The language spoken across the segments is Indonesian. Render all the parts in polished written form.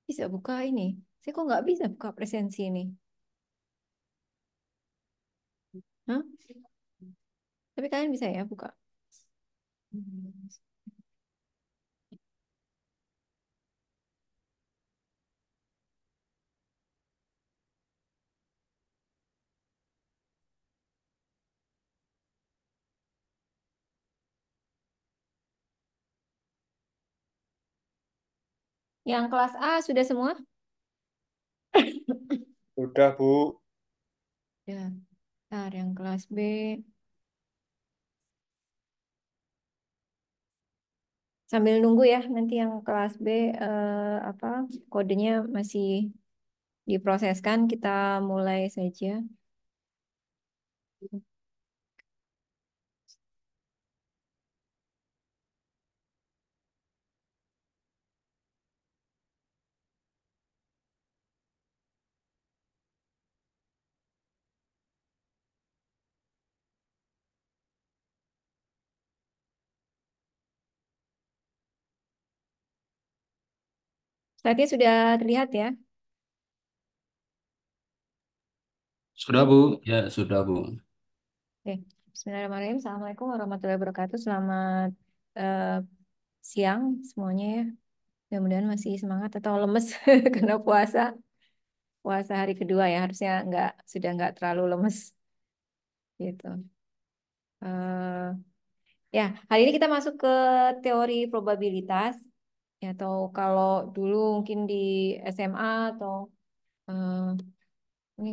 Bisa buka ini. Saya kok nggak bisa buka presensi ini? Hah? Tapi kalian bisa ya buka. Yang kelas A sudah semua? Sudah, Bu. Ya. Ntar yang kelas B. Sambil nunggu ya, nanti yang kelas B apa kodenya masih diproseskan, kita mulai saja. Slide-nya sudah terlihat ya. Sudah, Bu. Ya, sudah, Bu. Oke. Bismillahirrahmanirrahim. Assalamualaikum warahmatullahi wabarakatuh. Selamat eh, siang semuanya ya. Mudah-mudahan masih semangat atau lemes karena puasa. Puasa hari kedua ya, harusnya sudah nggak terlalu lemes gitu. Eh, ya, hari ini kita masuk ke teori probabilitas. Ya, atau kalau dulu mungkin di SMA atau eh, ini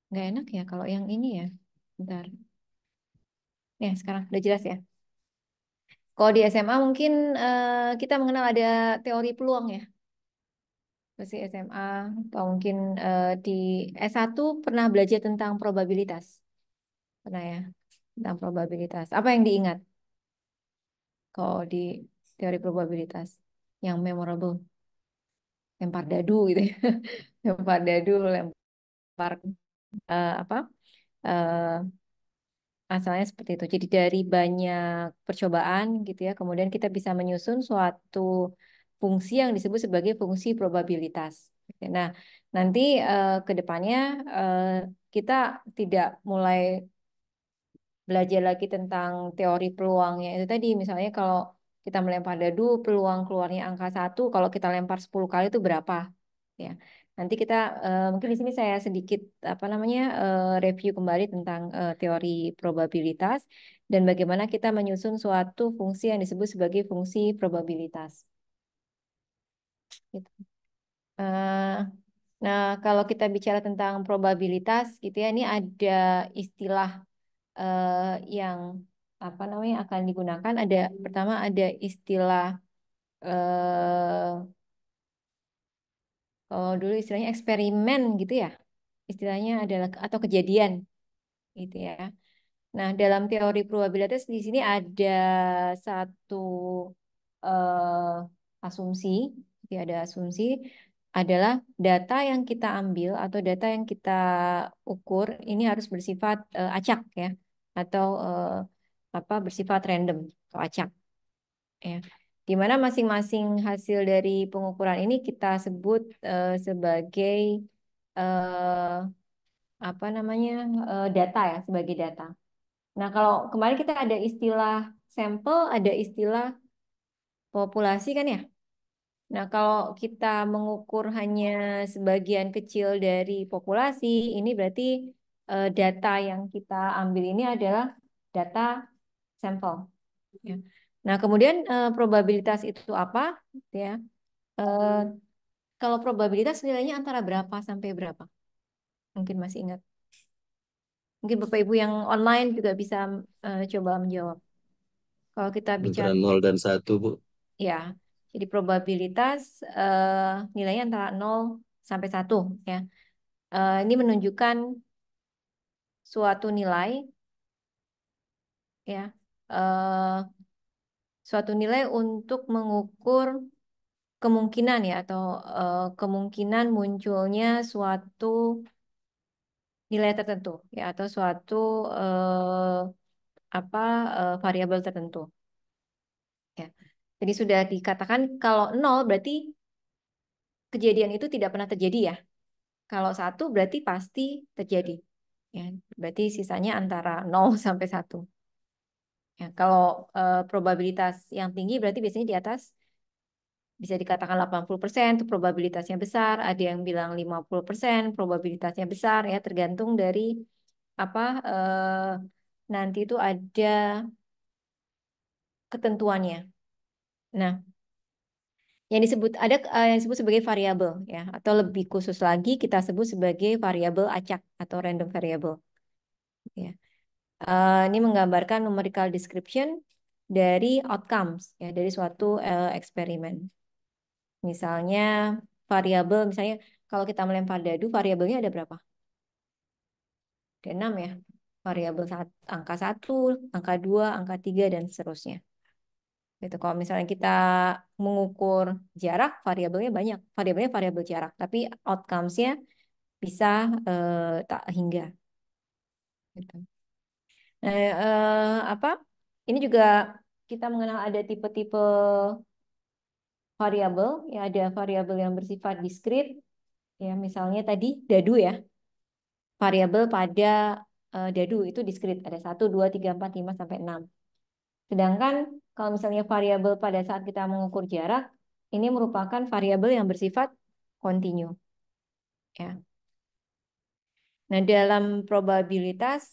nggak enak ya kalau yang ini ya. Bentar. Ya, sekarang udah jelas ya. Kalau di SMA mungkin kita mengenal ada teori peluang ya. Masih SMA atau mungkin di S1 pernah belajar tentang probabilitas. Pernah ya, tentang probabilitas. Apa yang diingat kalau di teori probabilitas yang memorable? Lempar dadu gitu ya. Lempar dadu, lempar apa? eh, Asalnya seperti itu. Jadi dari banyak percobaan gitu ya, kemudian kita bisa menyusun suatu fungsi yang disebut sebagai fungsi probabilitas. Nah, nanti ke depannya eh, kita tidak mulai belajar lagi tentang teori peluangnya. Itu tadi misalnya kalau kita melempar dadu, peluang keluarnya angka satu, kalau kita lempar 10 kali itu berapa? Ya. Nanti kita mungkin di sini saya sedikit apa namanya review kembali tentang teori probabilitas dan bagaimana kita menyusun suatu fungsi yang disebut sebagai fungsi probabilitas. Gitu. Eh, nah, kalau kita bicara tentang probabilitas gitu ya, ini ada istilah yang apa namanya akan digunakan. Ada pertama ada istilah kalau dulu istilahnya eksperimen gitu ya. Istilahnya adalah atau kejadian gitu ya. Nah, dalam teori probabilitas di sini ada satu asumsi, jadi ada asumsi adalah data yang kita ambil atau data yang kita ukur ini harus bersifat acak ya, atau apa bersifat random atau acak ya. Di mana masing-masing hasil dari pengukuran ini kita sebut sebagai eh, apa namanya data ya, sebagai data. Nah, kalau kemarin kita ada istilah sampel, ada istilah populasi kan ya. Nah, kalau kita mengukur hanya sebagian kecil dari populasi, ini berarti data yang kita ambil ini adalah data sampel. Ya. Nah, kemudian probabilitas itu apa? Ya, Eh, kalau probabilitas nilainya antara berapa sampai berapa? Mungkin masih ingat. Mungkin Bapak Ibu yang online juga bisa coba menjawab. Kalau kita bicara Antara 0 dan 1, Bu. ya, jadi probabilitas nilainya antara 0 sampai 1 ya. Ini menunjukkan suatu nilai ya, eh, suatu nilai untuk mengukur kemungkinan ya atau kemungkinan munculnya suatu nilai tertentu ya atau suatu eh, apa variabel tertentu ya. Jadi sudah dikatakan kalau nol berarti kejadian itu tidak pernah terjadi ya. Kalau satu berarti pasti terjadi. Ya, berarti sisanya antara nol sampai satu. Ya, kalau probabilitas yang tinggi berarti biasanya di atas bisa dikatakan 80% itu probabilitasnya besar, ada yang bilang 50% probabilitasnya besar ya, tergantung dari apa nanti itu ada ketentuannya. Nah, yang disebut ada yang disebut sebagai variabel ya, atau lebih khusus lagi kita sebut sebagai variabel acak atau random variable ya. Ini menggambarkan numerical description dari outcomes ya dari suatu eksperimen. Misalnya variabel, misalnya kalau kita melempar dadu, variabelnya ada berapa? Ada 6 ya. Variabel angka satu, angka 2, angka 3 dan seterusnya. Gitu. Kalau misalnya kita mengukur jarak, variabelnya banyak. Variabelnya variabel jarak, tapi outcomes-nya bisa tak hingga. Gitu. Nah, apa? Ini juga kita mengenal ada tipe-tipe variabel. Ya, ada variabel yang bersifat diskrit. Ya, misalnya tadi dadu ya. Variabel pada dadu itu diskrit. Ada satu 2 3 4 5 sampai 6. Sedangkan kalau misalnya variabel pada saat kita mengukur jarak, ini merupakan variabel yang bersifat kontinu. Ya. Nah, dalam probabilitas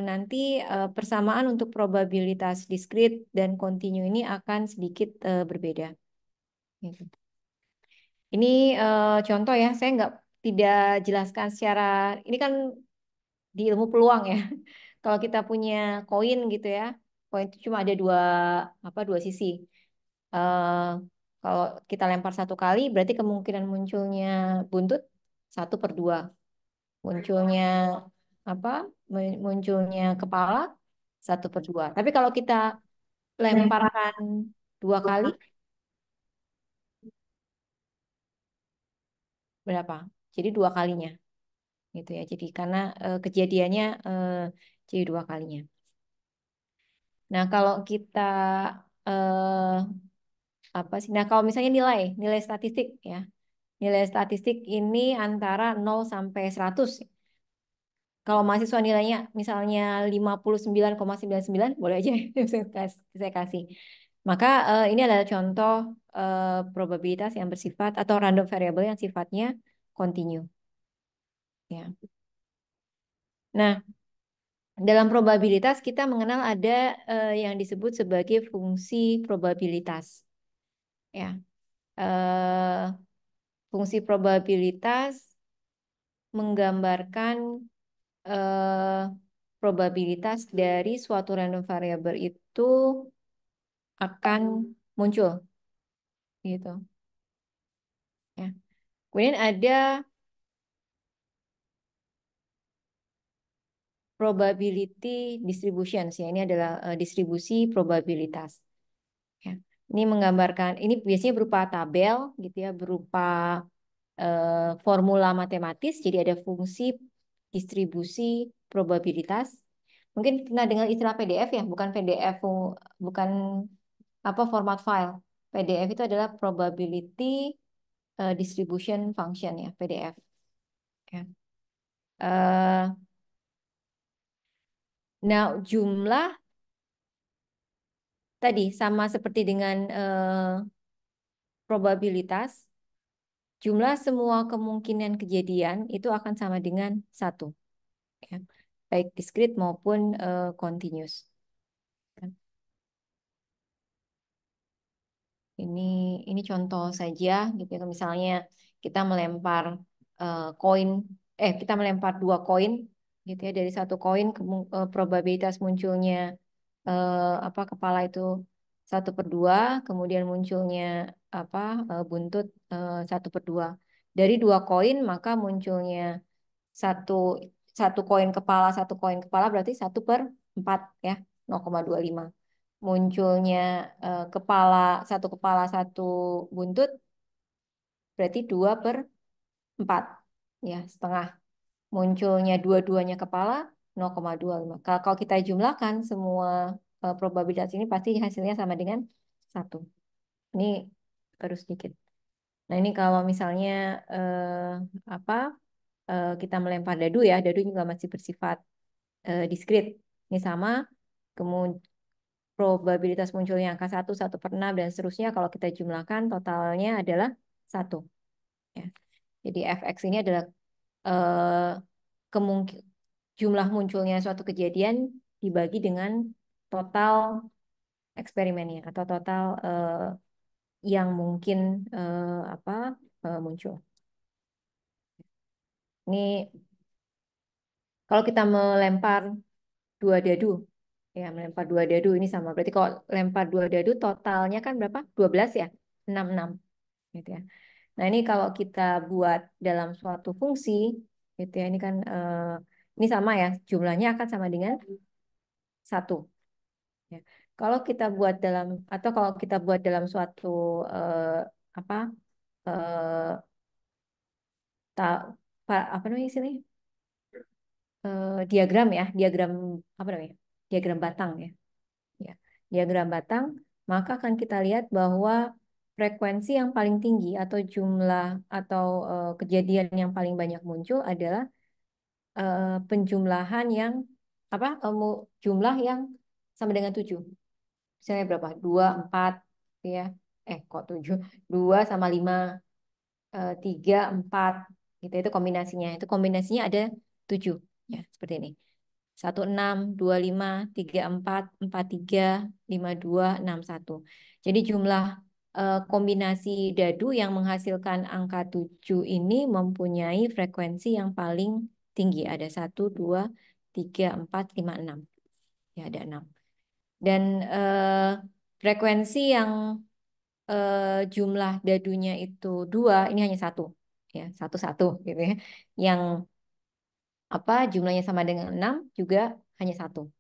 nanti persamaan untuk probabilitas diskrit dan kontinu ini akan sedikit berbeda. Gitu. Ini contoh ya, saya nggak tidak jelaskan secara ini kan di ilmu peluang ya. Kalau kita punya koin gitu ya, koin itu cuma ada dua sisi. Eh, Kalau kita lempar satu kali, berarti kemungkinan munculnya buntut 1/2, munculnya apa? Munculnya kepala 1/2. Tapi kalau kita lemparkan 2 kali, berapa? Jadi 2 kalinya, gitu ya. Jadi karena kejadiannya jadi 2 kalinya. Nah, kalau kita eh, apa sih? Nah, kalau misalnya nilai statistik ya. Nilai statistik ini antara 0 sampai 100. Kalau mahasiswa nilainya misalnya 59,99, boleh aja saya kasih. Maka ini adalah contoh probabilitas yang bersifat atau random variable yang sifatnya kontinu. Ya. Nah, dalam probabilitas kita mengenal ada yang disebut sebagai fungsi probabilitas. Ya, eh, fungsi probabilitas menggambarkan eh, probabilitas dari suatu random variable itu akan muncul gitu ya. Kemudian ada probability distributions ya. Ini adalah distribusi probabilitas ya. Ini menggambarkan ini biasanya berupa tabel gitu ya, berupa formula matematis. Jadi ada fungsi distribusi probabilitas. Mungkin pernah dengar istilah PDF ya, bukan PDF, bukan apa format file. PDF itu adalah probability distribution function ya, PDF. Ya. Eh, nah, jumlah tadi sama seperti dengan probabilitas, jumlah semua kemungkinan kejadian itu akan sama dengan satu, ya. Baik diskrit maupun continuous. Ini ini contoh saja gitu ya. Misalnya kita melempar koin, kita melempar 2 koin gitu ya. Dari satu koin probabilitas munculnya apa kepala itu 1/2, kemudian munculnya apa buntut 1/2. Dari 2 koin maka munculnya satu satu koin kepala berarti 1/4 ya, 0,25. Munculnya kepala, satu kepala satu buntut berarti 2/4 ya, setengah. Munculnya dua-duanya kepala 0,25. Kalau kita jumlahkan semua probabilitas ini pasti hasilnya sama dengan satu. Ini baru sedikit. Nah, ini kalau misalnya eh, apa kita melempar dadu ya, dadu juga masih bersifat diskrit. Ini sama, kemudian probabilitas munculnya angka satu, 1/6, dan seterusnya kalau kita jumlahkan totalnya adalah satu. Ya. Jadi fx ini adalah eh, kemungkin jumlah munculnya suatu kejadian dibagi dengan total eksperimennya atau total yang mungkin apa muncul. Ini kalau kita melempar dua dadu, ya melempar dua dadu ini sama. Berarti kalau lempar dua dadu totalnya kan berapa? 12 ya? 66 gitu ya. Nah, ini kalau kita buat dalam suatu fungsi gitu ya. Ini kan ini sama ya, jumlahnya akan sama dengan satu. Ya. Kalau kita buat dalam atau kalau kita buat dalam suatu eh, apa ta, apa namanya istilahnya? Diagram ya, diagram apa namanya? Diagram batang ya. Ya. Diagram batang, maka akan kita lihat bahwa frekuensi yang paling tinggi atau jumlah atau kejadian yang paling banyak muncul adalah penjumlahan yang apa? Jumlah yang sama dengan 7. Misalnya berapa? 2, 4, ya. Kok 7? 2 sama 5, 3, 4. Gitu, itu kombinasinya. Itu kombinasinya ada 7. Ya, seperti ini. 16, 25, 34, 43, 52, 61. Jadi jumlah kombinasi dadu yang menghasilkan angka 7 ini mempunyai frekuensi yang paling tinggi. Ada 1, 2, 3, 4, 5, 6. Ya, ada 6. Dan frekuensi yang jumlah dadunya itu 2, ini hanya satu. Ya, satu-satu gitu ya. Yang apa jumlahnya sama dengan 6 juga hanya satu.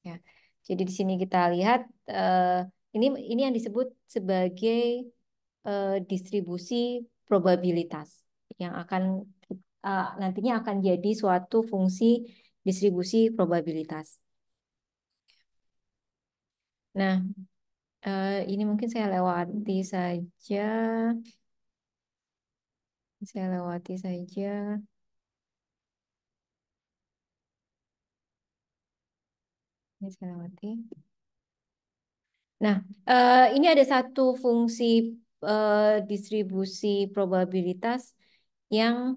Ya. Jadi di sini kita lihat ini ini yang disebut sebagai distribusi probabilitas yang akan nantinya akan jadi suatu fungsi distribusi probabilitas. Nah, ini mungkin saya lewati saja. Saya lewati saja. Ini saya lewati. Nah, ini ada satu fungsi distribusi probabilitas yang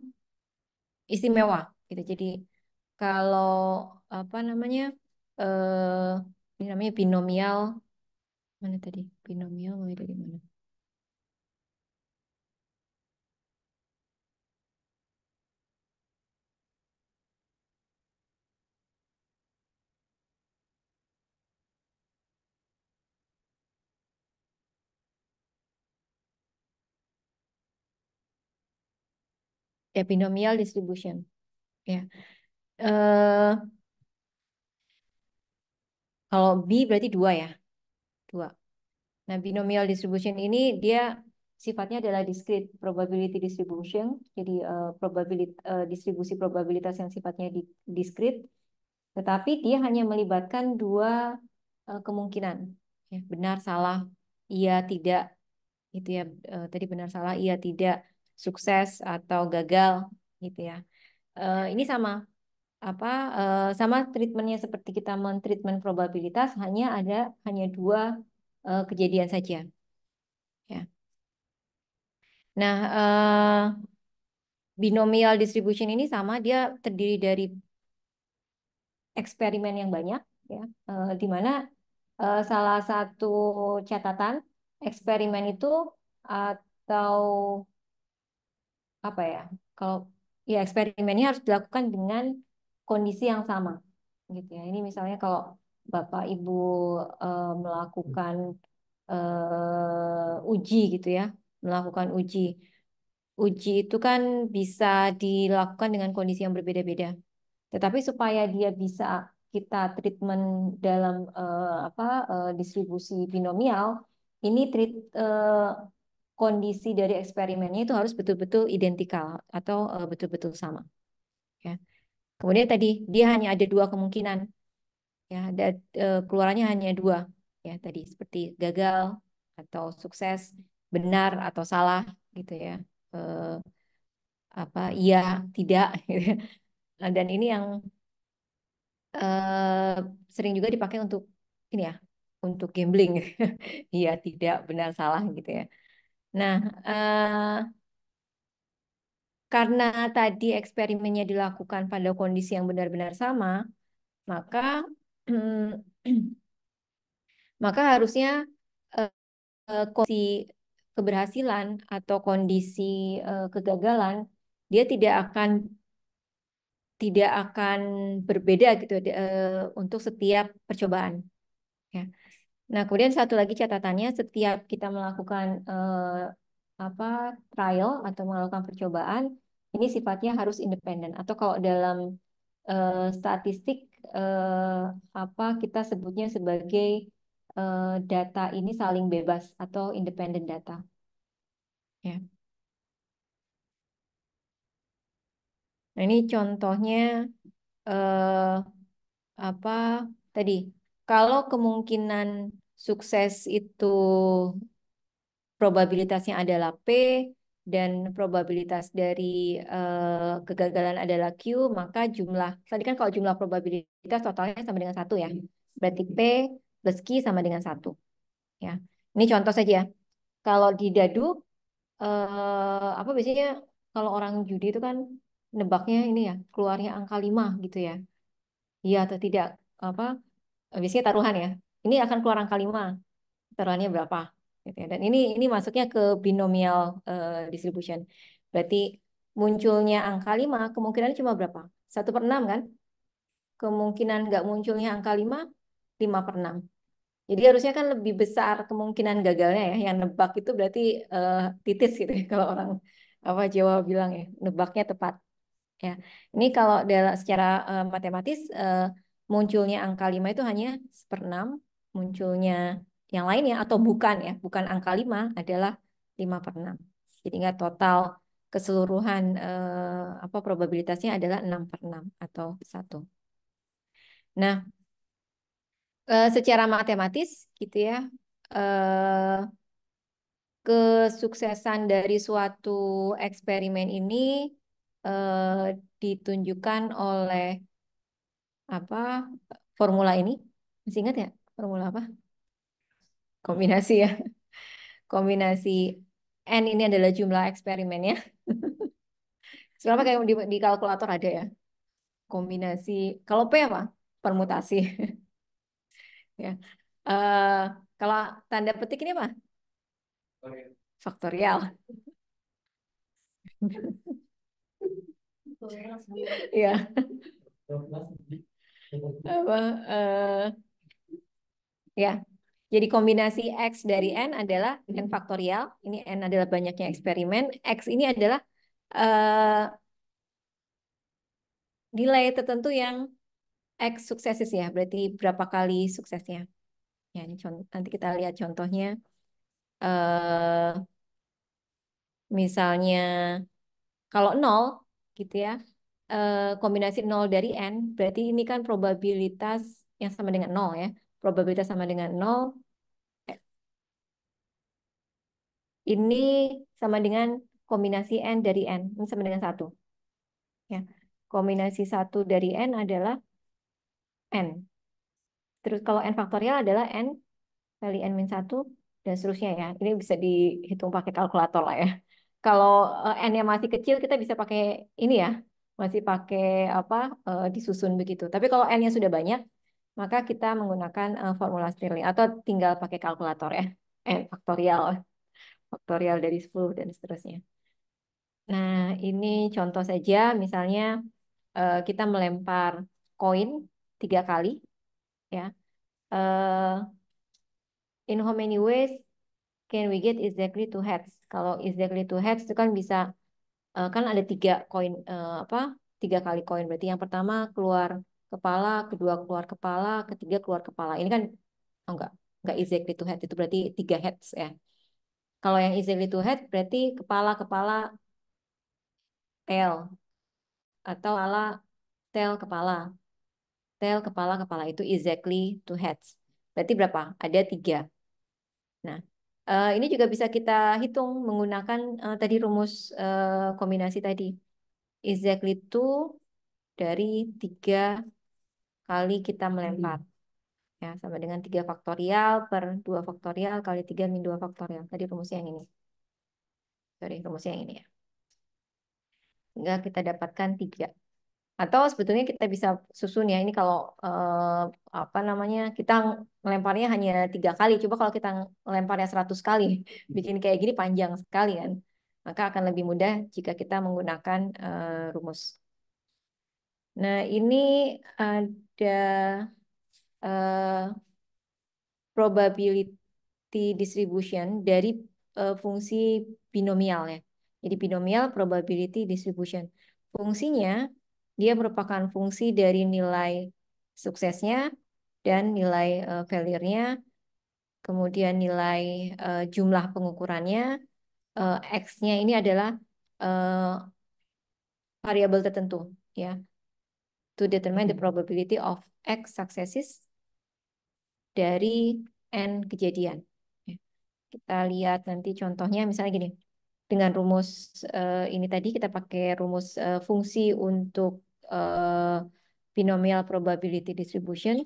istimewa gitu. Jadi kalau apa namanya ini namanya binomial mana tadi? Binomial mulai dari mana? Ya, binomial distribution. Ya. Eh Kalau B berarti dua ya, dua. Nah, binomial distribution ini dia sifatnya adalah discrete probability distribution. Jadi distribusi probabilitas yang sifatnya discrete, tetapi dia hanya melibatkan dua kemungkinan. Ya, benar, salah, iya, tidak. Itu ya, tadi benar, salah, iya, tidak, sukses atau gagal, gitu ya. Ini sama apa sama treatmentnya seperti kita mentreatment probabilitas hanya dua kejadian saja ya. Nah, binomial distribution ini sama, dia terdiri dari eksperimen yang banyak ya, di mana salah satu catatan eksperimen itu atau apa ya, kalau ya eksperimennya harus dilakukan dengan kondisi yang sama gitu ya. Ini misalnya kalau Bapak Ibu melakukan uji gitu ya, melakukan uji. Uji itu kan bisa dilakukan dengan kondisi yang berbeda-beda. Tetapi supaya dia bisa kita treatment dalam distribusi binomial, ini kondisi dari eksperimennya itu harus betul-betul identikal atau betul-betul sama. Ya. Kemudian tadi dia hanya ada dua kemungkinan, ya, keluarannya hanya dua, ya tadi seperti gagal atau sukses, benar atau salah, gitu ya. Eh, iya, tidak, gitu ya. Nah, dan ini yang eh, sering juga dipakai untuk ini ya, untuk gambling. Iya, tidak, benar, salah gitu ya. Nah, karena tadi eksperimennya dilakukan pada kondisi yang benar-benar sama, maka maka harusnya kondisi keberhasilan atau kondisi kegagalan dia tidak akan berbeda gitu untuk setiap percobaan. Ya. Nah, kemudian satu lagi catatannya, setiap kita melakukan apa trial atau melakukan percobaan, ini sifatnya harus independen. Atau kalau dalam statistik eh, kita sebutnya sebagai data ini saling bebas atau independent data. Ya. Nah, ini contohnya eh, apa tadi? Kalau kemungkinan sukses itu probabilitasnya adalah P dan probabilitas dari kegagalan adalah Q, maka tadi kan kalau jumlah probabilitas totalnya sama dengan satu ya. Berarti P plus Q sama dengan satu. Ya. Ini contoh saja. Kalau di dadu, apa biasanya kalau orang judi itu kan nebaknya ini ya, keluarnya angka 5 gitu ya. Iya atau tidak. Apa, biasanya taruhan ya. Ini akan keluar angka 5, taruhannya berapa gitu ya. Dan ini masuknya ke binomial distribution. Berarti munculnya angka 5 kemungkinannya cuma berapa? 1/6 kan? Kemungkinan nggak munculnya angka 5, 5/6. Jadi harusnya kan lebih besar kemungkinan gagalnya ya. Yang nebak itu berarti titis gitu ya kalau orang Jawa bilang ya, nebaknya tepat. Ya, ini kalau secara matematis munculnya angka 5 itu hanya 1/6, munculnya yang lainnya atau bukan ya, bukan angka 5 adalah 5/6. Jadi nggak total keseluruhan probabilitasnya adalah 6/6 atau satu. Nah, secara matematis gitu ya, eh, kesuksesan dari suatu eksperimen ini ditunjukkan oleh apa formula ini. Masih ingat ya formula apa? Kombinasi ya. Kombinasi N ini adalah jumlah eksperimennya. Sebenarnya kayak di kalkulator ada ya. Kombinasi. Kalau P apa? Permutasi. Ya. Eh, Kalau tanda petik ini apa? Faktorial. Ya. Apa, ya. Jadi kombinasi X dari N adalah N faktorial. Ini N adalah banyaknya eksperimen. X ini adalah eh, nilai tertentu yang X sukseses ya. Berarti berapa kali suksesnya. Ya, ini nanti kita lihat contohnya. eh Misalnya kalau nol gitu ya. Kombinasi nol dari N. Berarti ini kan probabilitas yang sama dengan nol ya. Probabilitas sama dengan nol. Ini sama dengan kombinasi N dari N. Ini sama dengan satu. Ya. Kombinasi satu dari N adalah N. Terus kalau N faktorial adalah N kali N min satu dan seterusnya ya. Ini bisa dihitung pakai kalkulator lah ya. Kalau N-nya masih kecil kita bisa pakai ini ya. Masih pakai apa disusun begitu. Tapi kalau N-nya sudah banyak, maka kita menggunakan formula Stirling atau tinggal pakai kalkulator ya. N faktorial, faktorial dari 10 dan seterusnya. Nah, ini contoh saja, misalnya kita melempar koin 3 kali, ya. Eh, in how many ways can we get exactly two heads? Kalau exactly two heads itu kan bisa, kan ada 3 koin tiga kali koin. Berarti yang pertama keluar kepala, kedua keluar kepala, ketiga keluar kepala. Ini kan oh enggak exactly to head, itu berarti tiga heads ya. Kalau yang exactly to head berarti kepala kepala tail atau ala tail kepala. Tail kepala kepala itu exactly to heads. Berarti berapa? Ada tiga. Nah, ini juga bisa kita hitung menggunakan tadi rumus kombinasi tadi. Exactly to dari tiga kali kita melempar. Ya, sama dengan 3 faktorial per 2 faktorial kali 3 min 2 faktorial. Tadi rumusnya yang ini. Sorry, rumusnya yang ini ya. Sehingga kita dapatkan 3. Atau sebetulnya kita bisa susun ya. Ini kalau apa namanya, kita melemparnya hanya 3 kali. Coba kalau kita melemparnya 100 kali. Bikin kayak gini panjang sekali kan. Maka akan lebih mudah jika kita menggunakan rumus. Nah, ini ada eh, probability distribution dari fungsi binomial ya. Jadi binomial probability distribution. Fungsinya dia merupakan fungsi dari nilai suksesnya dan nilai failure-nya, kemudian nilai jumlah pengukurannya, X-nya ini adalah eh, variabel tertentu ya, to determine the probability of X successes dari N kejadian. Ya. Kita lihat nanti contohnya misalnya gini. Dengan rumus ini tadi kita pakai rumus fungsi untuk eh, binomial probability distribution.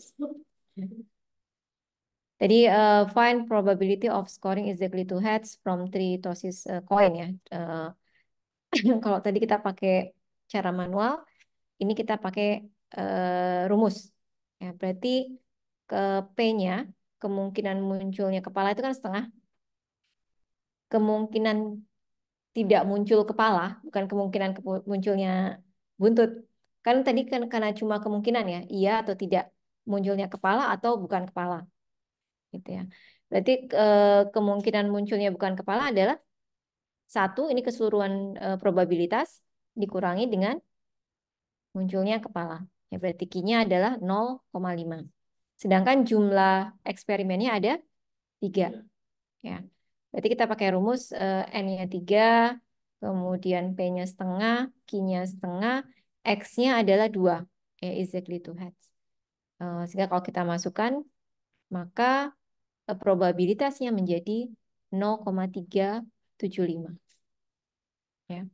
Jadi find probability of scoring exactly two heads from three tosses coin ya. Kalau tadi kita pakai cara manual, ini kita pakai rumus. Ya, berarti ke P-nya kemungkinan munculnya kepala itu kan setengah. Kemungkinan tidak muncul kepala, bukan kemungkinan munculnya buntut. Kan tadi kan karena cuma kemungkinan ya, iya atau tidak munculnya kepala atau bukan kepala, gitu ya. Berarti kemungkinan munculnya bukan kepala adalah satu, ini keseluruhan probabilitas dikurangi dengan munculnya kepala. Ya, berarti Q-nya adalah 0,5. Sedangkan jumlah eksperimennya ada 3. Ya. Berarti kita pakai rumus N-nya 3, kemudian P-nya setengah, Q-nya setengah, X-nya adalah 2. Ya, exactly two heads. Sehingga kalau kita masukkan, maka probabilitasnya menjadi 0,375. Ya.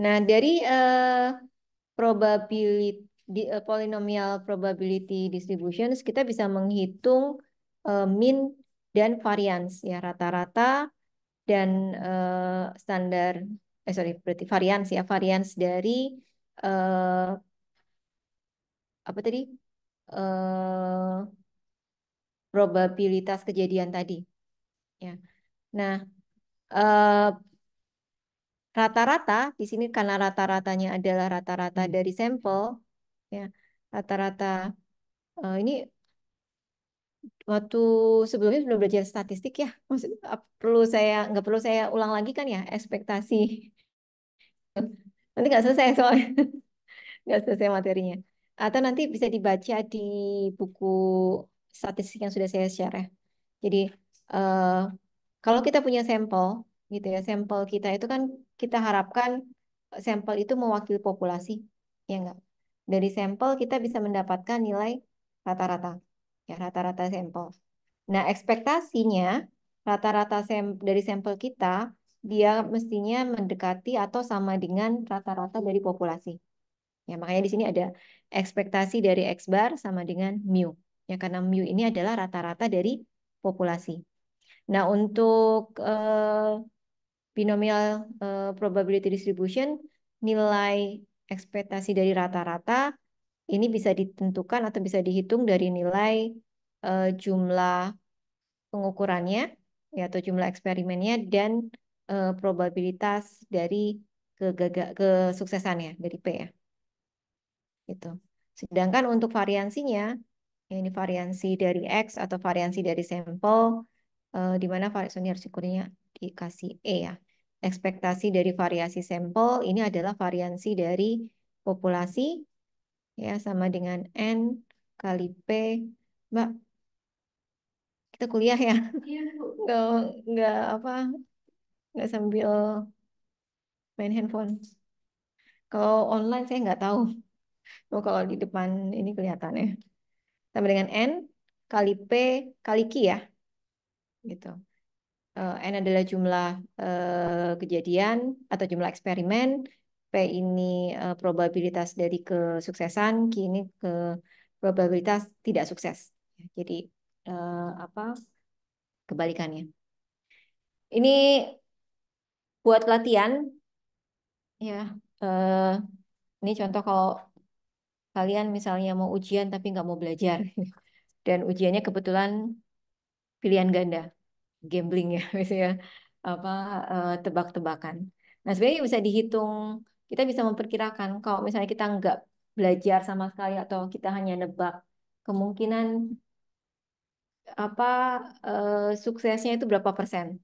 Nah, dari probability polynomial probability distributions kita bisa menghitung mean dan variance ya, rata-rata dan standar sorry berarti variance ya, variance dari eh, apa tadi, eh, probabilitas kejadian tadi ya. Nah, eh, rata-rata di sini karena rata-ratanya adalah rata-rata dari sampel ya, rata-rata ini waktu sebelumnya sudah belajar statistik ya. Maksud, perlu saya nggak perlu saya ulang lagi kan ya ekspektasi. Nanti nggak selesai soalnya, nggak selesai materinya. Atau nanti bisa dibaca di buku statistik yang sudah saya share ya. Jadi eh, kalau kita punya sampel gitu ya, sampel kita itu kan kita harapkan sampel itu mewakili populasi, ya enggak? Dari sampel kita bisa mendapatkan nilai rata-rata, ya rata-rata sampel. Nah, ekspektasinya rata-rata dari sampel kita dia mestinya mendekati atau sama dengan rata-rata dari populasi. Ya, makanya di sini ada ekspektasi dari X bar sama dengan mu. Ya, karena mu ini adalah rata-rata dari populasi. Nah, untuk binomial probability distribution, nilai ekspektasi dari rata-rata ini bisa ditentukan atau bisa dihitung dari nilai jumlah pengukurannya ya atau jumlah eksperimennya dan probabilitas dari kesuksesannya dari P ya. Gitu. Sedangkan untuk variansinya, ya ini variansi dari X atau variansi dari sampel, di mana variasi resikonya dikasih E ya. ekspektasi dari variasi sampel ini adalah variansi dari populasi ya sama dengan N kali P. Mbak, kita kuliah ya. Nggak, nggak apa, nggak sambil main handphone. Kalau online saya nggak tahu. Oh, kalau di depan ini kelihatannya. Sama dengan N kali P kali Q ya, gitu. N adalah jumlah kejadian atau jumlah eksperimen. P ini probabilitas dari kesuksesan, Q ini ke probabilitas tidak sukses. Jadi apa kebalikannya. Ini buat latihan ya. eh, ini contoh kalau kalian misalnya mau ujian tapi nggak mau belajar dan ujiannya kebetulan pilihan ganda, gambling ya, misalnya apa tebak-tebakan. Nah, sebenarnya bisa dihitung, kita bisa memperkirakan kalau misalnya kita nggak belajar sama sekali atau kita hanya nebak, kemungkinan apa suksesnya itu berapa persen.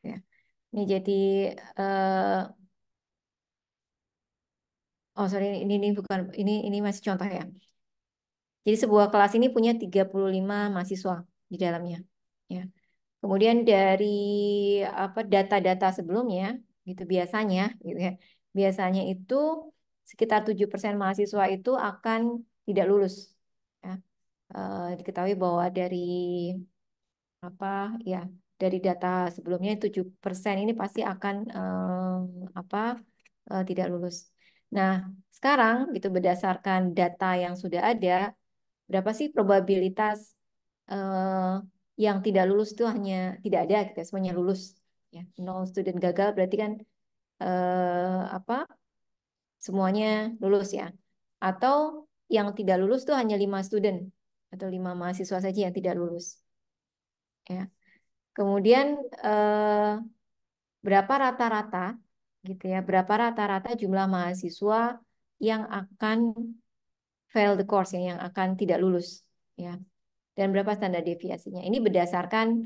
Ya. Ini jadi eh, oh sorry ini bukan ini masih contoh ya. Jadi sebuah kelas ini punya 35 mahasiswa di dalamnya. Ya. Kemudian dari apa data-data sebelumnya gitu biasanya gitu ya. Biasanya itu sekitar 7% mahasiswa itu akan tidak lulus. Ya. Diketahui bahwa dari apa ya dari data sebelumnya 7% ini pasti akan apa tidak lulus. Nah, sekarang gitu berdasarkan data yang sudah ada, berapa sih probabilitas yang tidak lulus itu hanya tidak ada gitu ya, semuanya lulus ya. Nol student gagal berarti kan apa semuanya lulus ya. Atau yang tidak lulus itu hanya 5 student atau 5 mahasiswa saja yang tidak lulus ya. Kemudian eh, berapa rata-rata gitu ya, berapa rata-rata jumlah mahasiswa yang akan fail the course ya, yang akan tidak lulus ya. Dan berapa standar deviasinya. Ini berdasarkan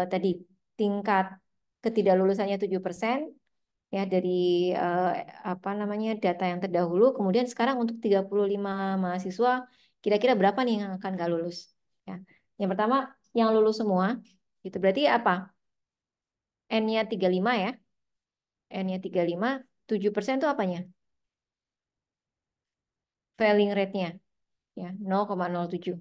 tadi tingkat ketidaklulusannya 7% ya dari eh, apa namanya data yang terdahulu. Kemudian sekarang untuk 35 mahasiswa kira-kira berapa nih yang akan nggak lulus ya. Yang pertama yang lulus semua itu berarti apa? N-nya 35 ya. N-nya 35, 7% itu apanya? Failing rate-nya ya 0,07.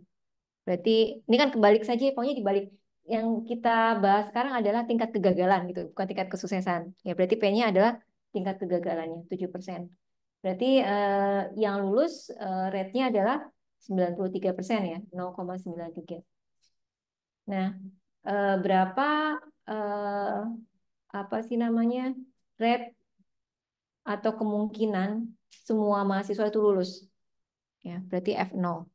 Berarti ini kan kebalik saja, pokoknya dibalik. Yang kita bahas sekarang adalah tingkat kegagalan gitu, bukan tingkat kesuksesan. Ya berarti P-nya adalah tingkat kegagalannya 7%. Berarti yang lulus rate-nya adalah 93% ya, 0,93. Nah, berapa eh, apa sih namanya rate atau kemungkinan semua mahasiswa itu lulus? Ya, berarti F0.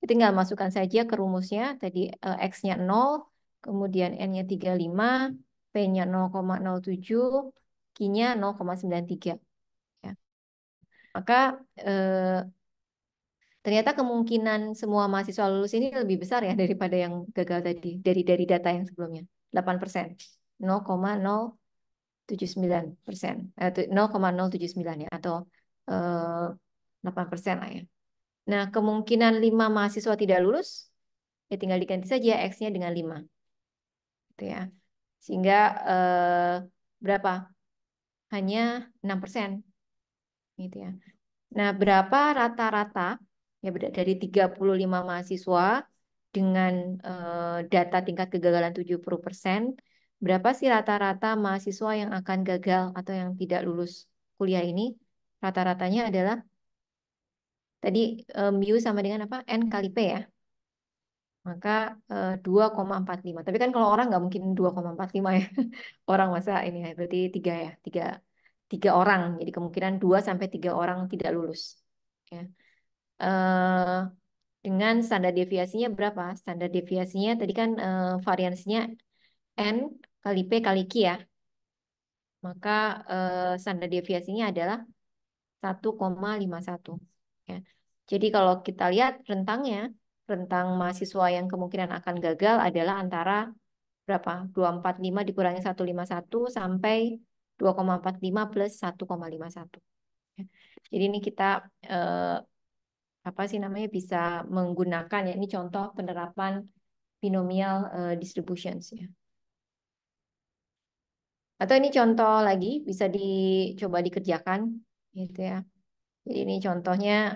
Tinggal masukkan saja ke rumusnya. Tadi X-nya 0, kemudian N-nya 35, P-nya 0,07, Q-nya 0,93. Ya. Maka eh, ternyata kemungkinan semua mahasiswa lulus ini lebih besar ya daripada yang gagal tadi. Dari data yang sebelumnya. 8%. 0,079%. 0,079 ya. Atau 8% lah ya. Nah, kemungkinan 5 mahasiswa tidak lulus, ya tinggal diganti saja X-nya dengan 5. Gitu ya. Sehingga berapa? Hanya 6%. Gitu ya. Nah, berapa rata-rata ya dari 35 mahasiswa dengan data tingkat kegagalan 70%, berapa sih rata-rata mahasiswa yang akan gagal atau yang tidak lulus kuliah ini? Rata-ratanya adalah tadi mu sama dengan apa? N kali P ya. Maka 2,45. Tapi kan kalau orang nggak mungkin 2,45 ya. Orang masa ini ya, berarti tiga ya, tiga orang. Jadi kemungkinan 2 sampai 3 orang tidak lulus. Ya. Eh, dengan standar deviasinya berapa? Standar deviasinya tadi kan variansinya N kali P kali Q ya. Maka standar deviasinya adalah 1,51. Ya. Jadi kalau kita lihat rentangnya, rentang mahasiswa yang kemungkinan akan gagal adalah antara berapa? 245 dikurangi 151 sampai 2,45 plus 1,51. Ya. Jadi ini kita eh, apa sih namanya bisa menggunakan ya ini contoh penerapan binomial distributions ya. Atau ini contoh lagi bisa dicoba dikerjakan gitu ya. Jadi ini contohnya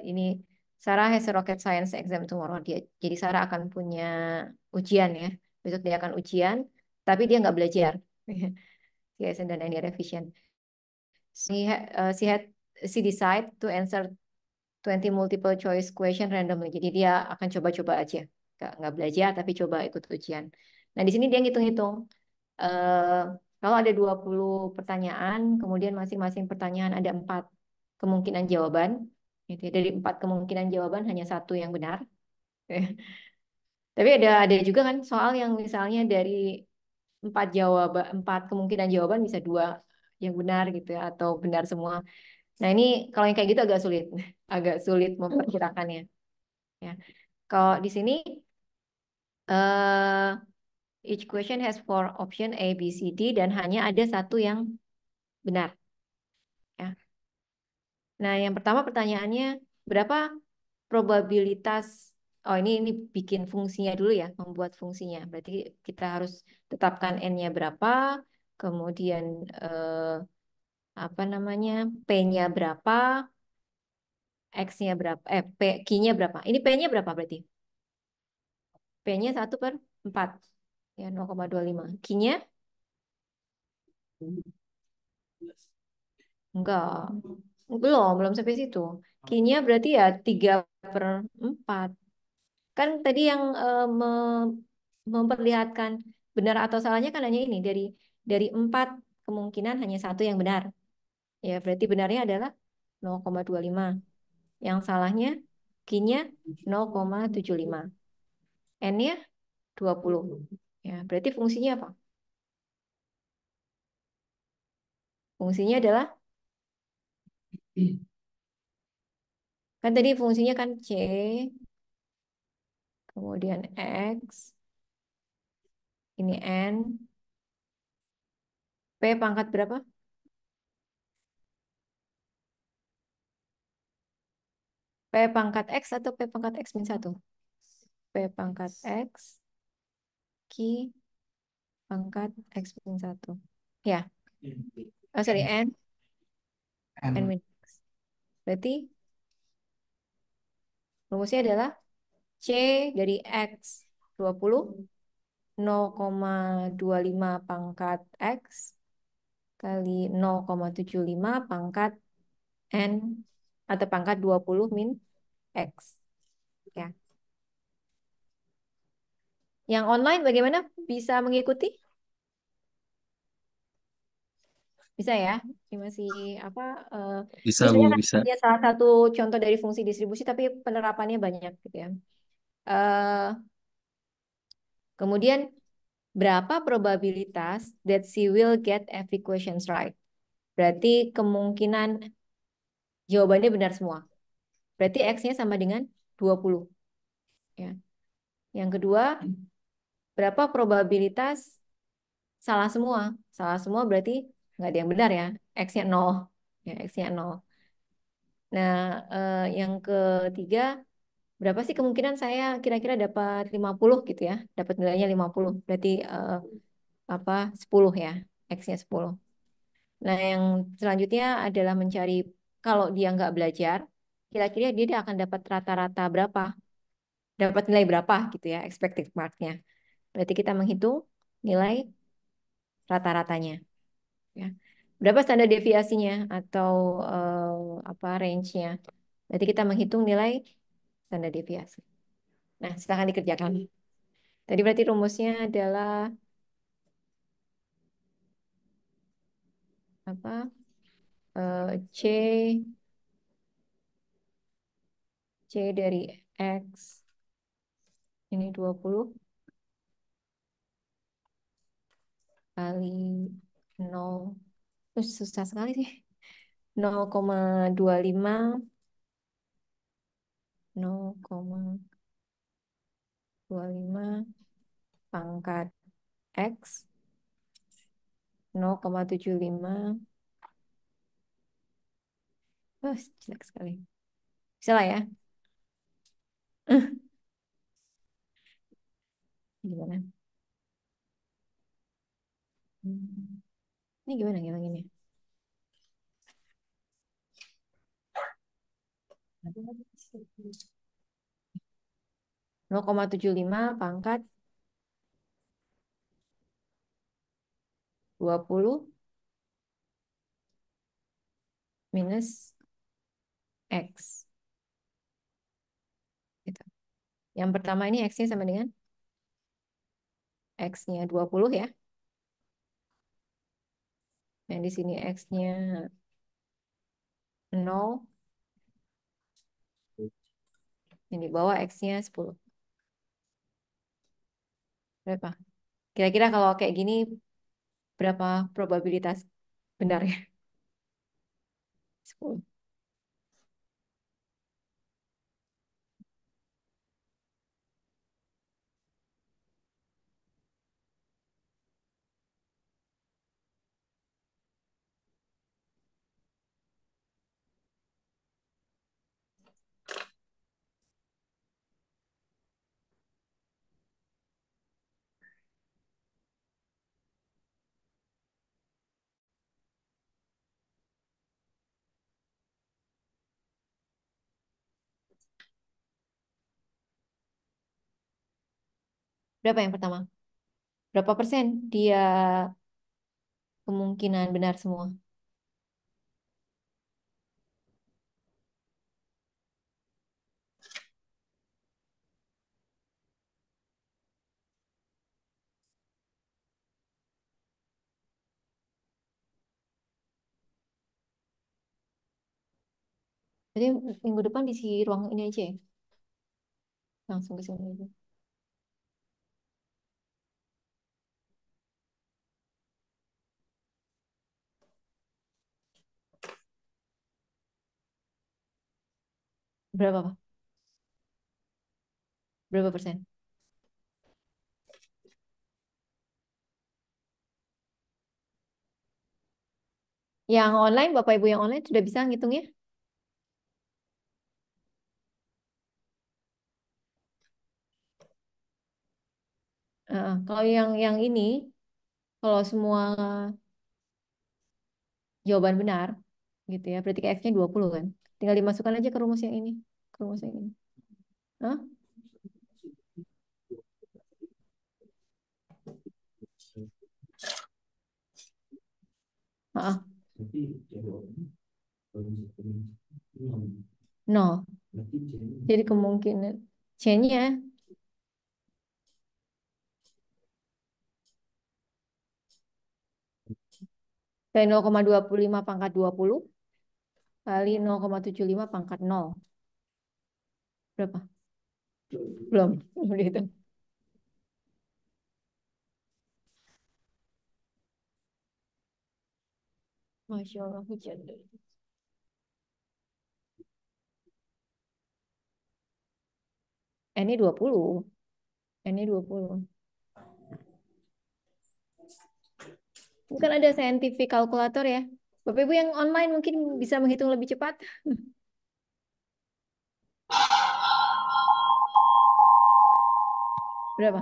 ini Sarah has a rocket science exam tomorrow. Jadi Sarah akan punya ujian ya. Besok dia akan ujian, tapi dia nggak belajar. Yes, dan any revision. She decide to answer 20 multiple choice question randomly. Jadi dia akan coba-coba aja. Nggak belajar tapi coba ikut ujian. Nah, di sini dia ngitung-ngitung. Eh, Kalau ada 20 pertanyaan, kemudian masing-masing pertanyaan ada 4 kemungkinan jawaban. Gitu ya. Dari 4 kemungkinan jawaban hanya satu yang benar. Tapi ada juga kan soal yang misalnya dari 4 kemungkinan jawaban bisa 2 yang benar gitu ya atau benar semua. Nah, ini kalau yang kayak gitu agak sulit, agak sulit memperkirakannya. Ya, kalau di sini each question has four option A, B, C, D dan hanya ada satu yang benar. Ya. Nah, yang pertama pertanyaannya berapa probabilitas? Oh, ini bikin fungsinya dulu ya, membuat fungsinya. Berarti kita harus tetapkan n-nya berapa, kemudian apa namanya p-nya berapa, x-nya berapa, q-nya berapa. Ini p-nya berapa berarti? P-nya 1/4. Ya, 0,25. Q-nya? Enggak. Belum sampai situ. Q-nya berarti ya 3/4. Kan tadi yang memperlihatkan benar atau salahnya kan hanya ini. Dari 4 kemungkinan hanya satu yang benar. Ya, berarti benarnya adalah 0,25. Yang salahnya Q-nya 0,75. N-nya 20. Ya, berarti fungsinya apa? Fungsinya adalah kan tadi fungsinya kan C, kemudian X, ini N, P pangkat berapa? P pangkat X atau P pangkat X min 1? P pangkat X, Q pangkat X min 1. Ya, oh sorry, N min X. Berarti rumusnya adalah C dari X 20, 0,25 pangkat X kali 0,75 pangkat N atau pangkat 20 min X. Ya. Yang online bagaimana? Bisa mengikuti? Bisa ya? Ini masih apa? eh, Bisa ini Bu, sebenarnya kan bisa. hanya salah satu contoh dari fungsi distribusi, tapi penerapannya banyak gitu ya. Eh, Kemudian berapa probabilitas that she will get every questions right? Berarti kemungkinan jawabannya benar semua. Berarti X-nya sama dengan 20. Ya. Yang kedua, berapa probabilitas salah semua? Salah semua berarti nggak ada yang benar ya. X-nya 0. Ya, X-nya 0. Nah, yang ketiga, berapa sih kemungkinan saya kira-kira dapat 50 gitu ya. Dapat nilainya 50. Berarti apa 10 ya. X-nya 10. Nah, yang selanjutnya adalah mencari kalau dia nggak belajar, kira-kira dia akan dapat rata-rata berapa? Dapat nilai berapa gitu ya, expected mark-nya. Berarti kita menghitung nilai rata-ratanya. Ya. Berapa standar deviasinya atau apa range-nya? Berarti kita menghitung nilai standar deviasi. Nah, silakan dikerjakan. Tadi berarti rumusnya adalah apa? C dari X ini 20 kali 0. Susah sekali sih. 0,25 0,25 pangkat X 0,75. Oh, jelek sekali. Bisa lah ya. Gimana? Hmm. Ini gimana ngilanginnya? 0,75 pangkat 20 minus X. Gitu. Yang pertama ini X-nya sama dengan X-nya 20 ya. Yang di sini X-nya 0. Yang di bawah X-nya 10. Berapa? Kira-kira kalau kayak gini berapa probabilitas benarnya? 10. Berapa yang pertama? Berapa persen dia kemungkinan benar semua? Jadi minggu depan di si ruang ini aja ya? Langsung ke sini aja. Berapa, Pak? Berapa persen? Yang online, Bapak Ibu yang online sudah bisa ngitungnya? Kalau yang ini, kalau semua jawaban benar, gitu ya, berarti X-nya 20 kan? Tinggal dimasukkan aja ke rumus yang ini. Ke rumus yang ini. Hah? Ah, nol. Jadi kemungkinan C-nya dari 0,25 pangkat 20 kali 0,75 pangkat nol. Berapa? Belum. Belum dihitung. Masya Allah, hujan. Ini 20. Ini 20. Ini kan ada scientific kalkulator ya. Bapak Ibu yang online mungkin bisa menghitung lebih cepat. Berapa?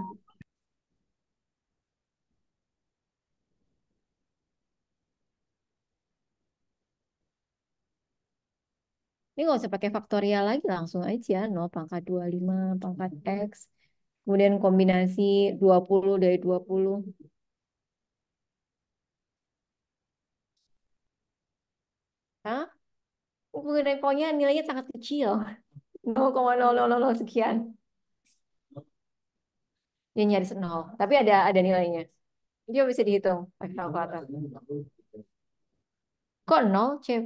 Ini nggak usah pakai faktorial lagi, langsung aja 0 pangkat 25 pangkat X. Kemudian kombinasi 20 dari 20. Hah? Pokoknya nilainya sangat kecil. 0,0000 sekian. Ya nyaris nol. Tapi ada nilainya. Dia bisa dihitung pakai kalkulator. Kok nol, Cep?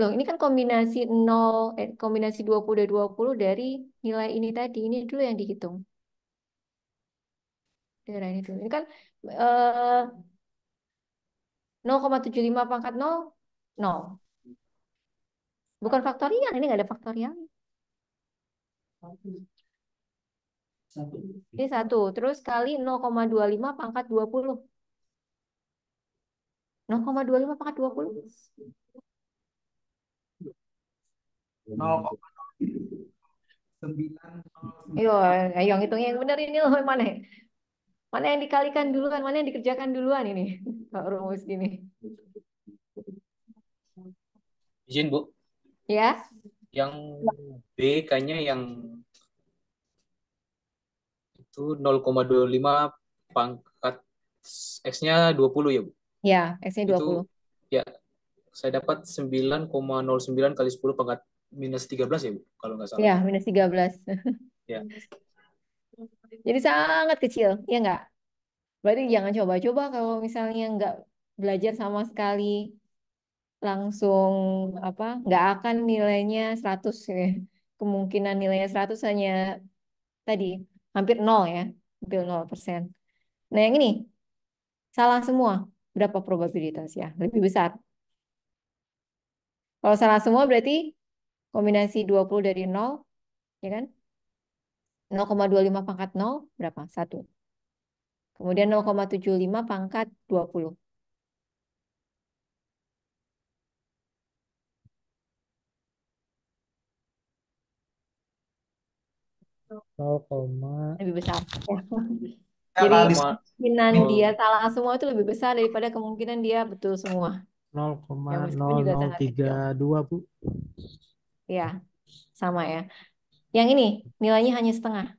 Loh, ini kan kombinasi nol, kombinasi 20 dari 20 dari nilai ini tadi. Ini dulu yang dihitung. Daerah ini dulu. Ini kan eh, 0,75 pangkat nol, nol. Bukan faktorial, ini nggak ada faktorial. Ini satu. Terus kali 0,25 pangkat 20. 0,25 pangkat 20. 0,9. Ayo, ayo hitungnya yang benar ini loh. Mana? Mana yang dikalikan duluan, mana yang dikerjakan duluan ini? Kalau rumus gini. Izin Bu, Ya, yang B kayaknya yang itu 0,25 pangkat X-nya 20 ya Bu. ya, X-nya Itu 20. ya saya dapat 9,09 kali 10 pangkat minus 13 ya Bu, kalau nggak salah. Ya, -13. Ya, Jadi sangat kecil, ya nggak? Berarti jangan coba-coba kalau misalnya nggak belajar sama sekali, langsung apa, nggak akan nilainya 100 ya. Kemungkinan nilainya 100 hanya tadi, hampir nol ya, hampir 0%. Nah yang ini, salah semua. Berapa probabilitas ya? Lebih besar. Kalau salah semua berarti kombinasi 20 dari nol, ya kan? 0,25 pangkat nol, berapa? Satu. Kemudian 0,75 pangkat 20. 0,0 Lebih besar. Ya. ya Jadi kali kemungkinan dia 0 salah semua itu lebih besar daripada kemungkinan dia betul semua. Ya meskipun juga sangat kecil. 0,0032 Bu. Ya, sama ya. Yang ini nilainya hanya setengah.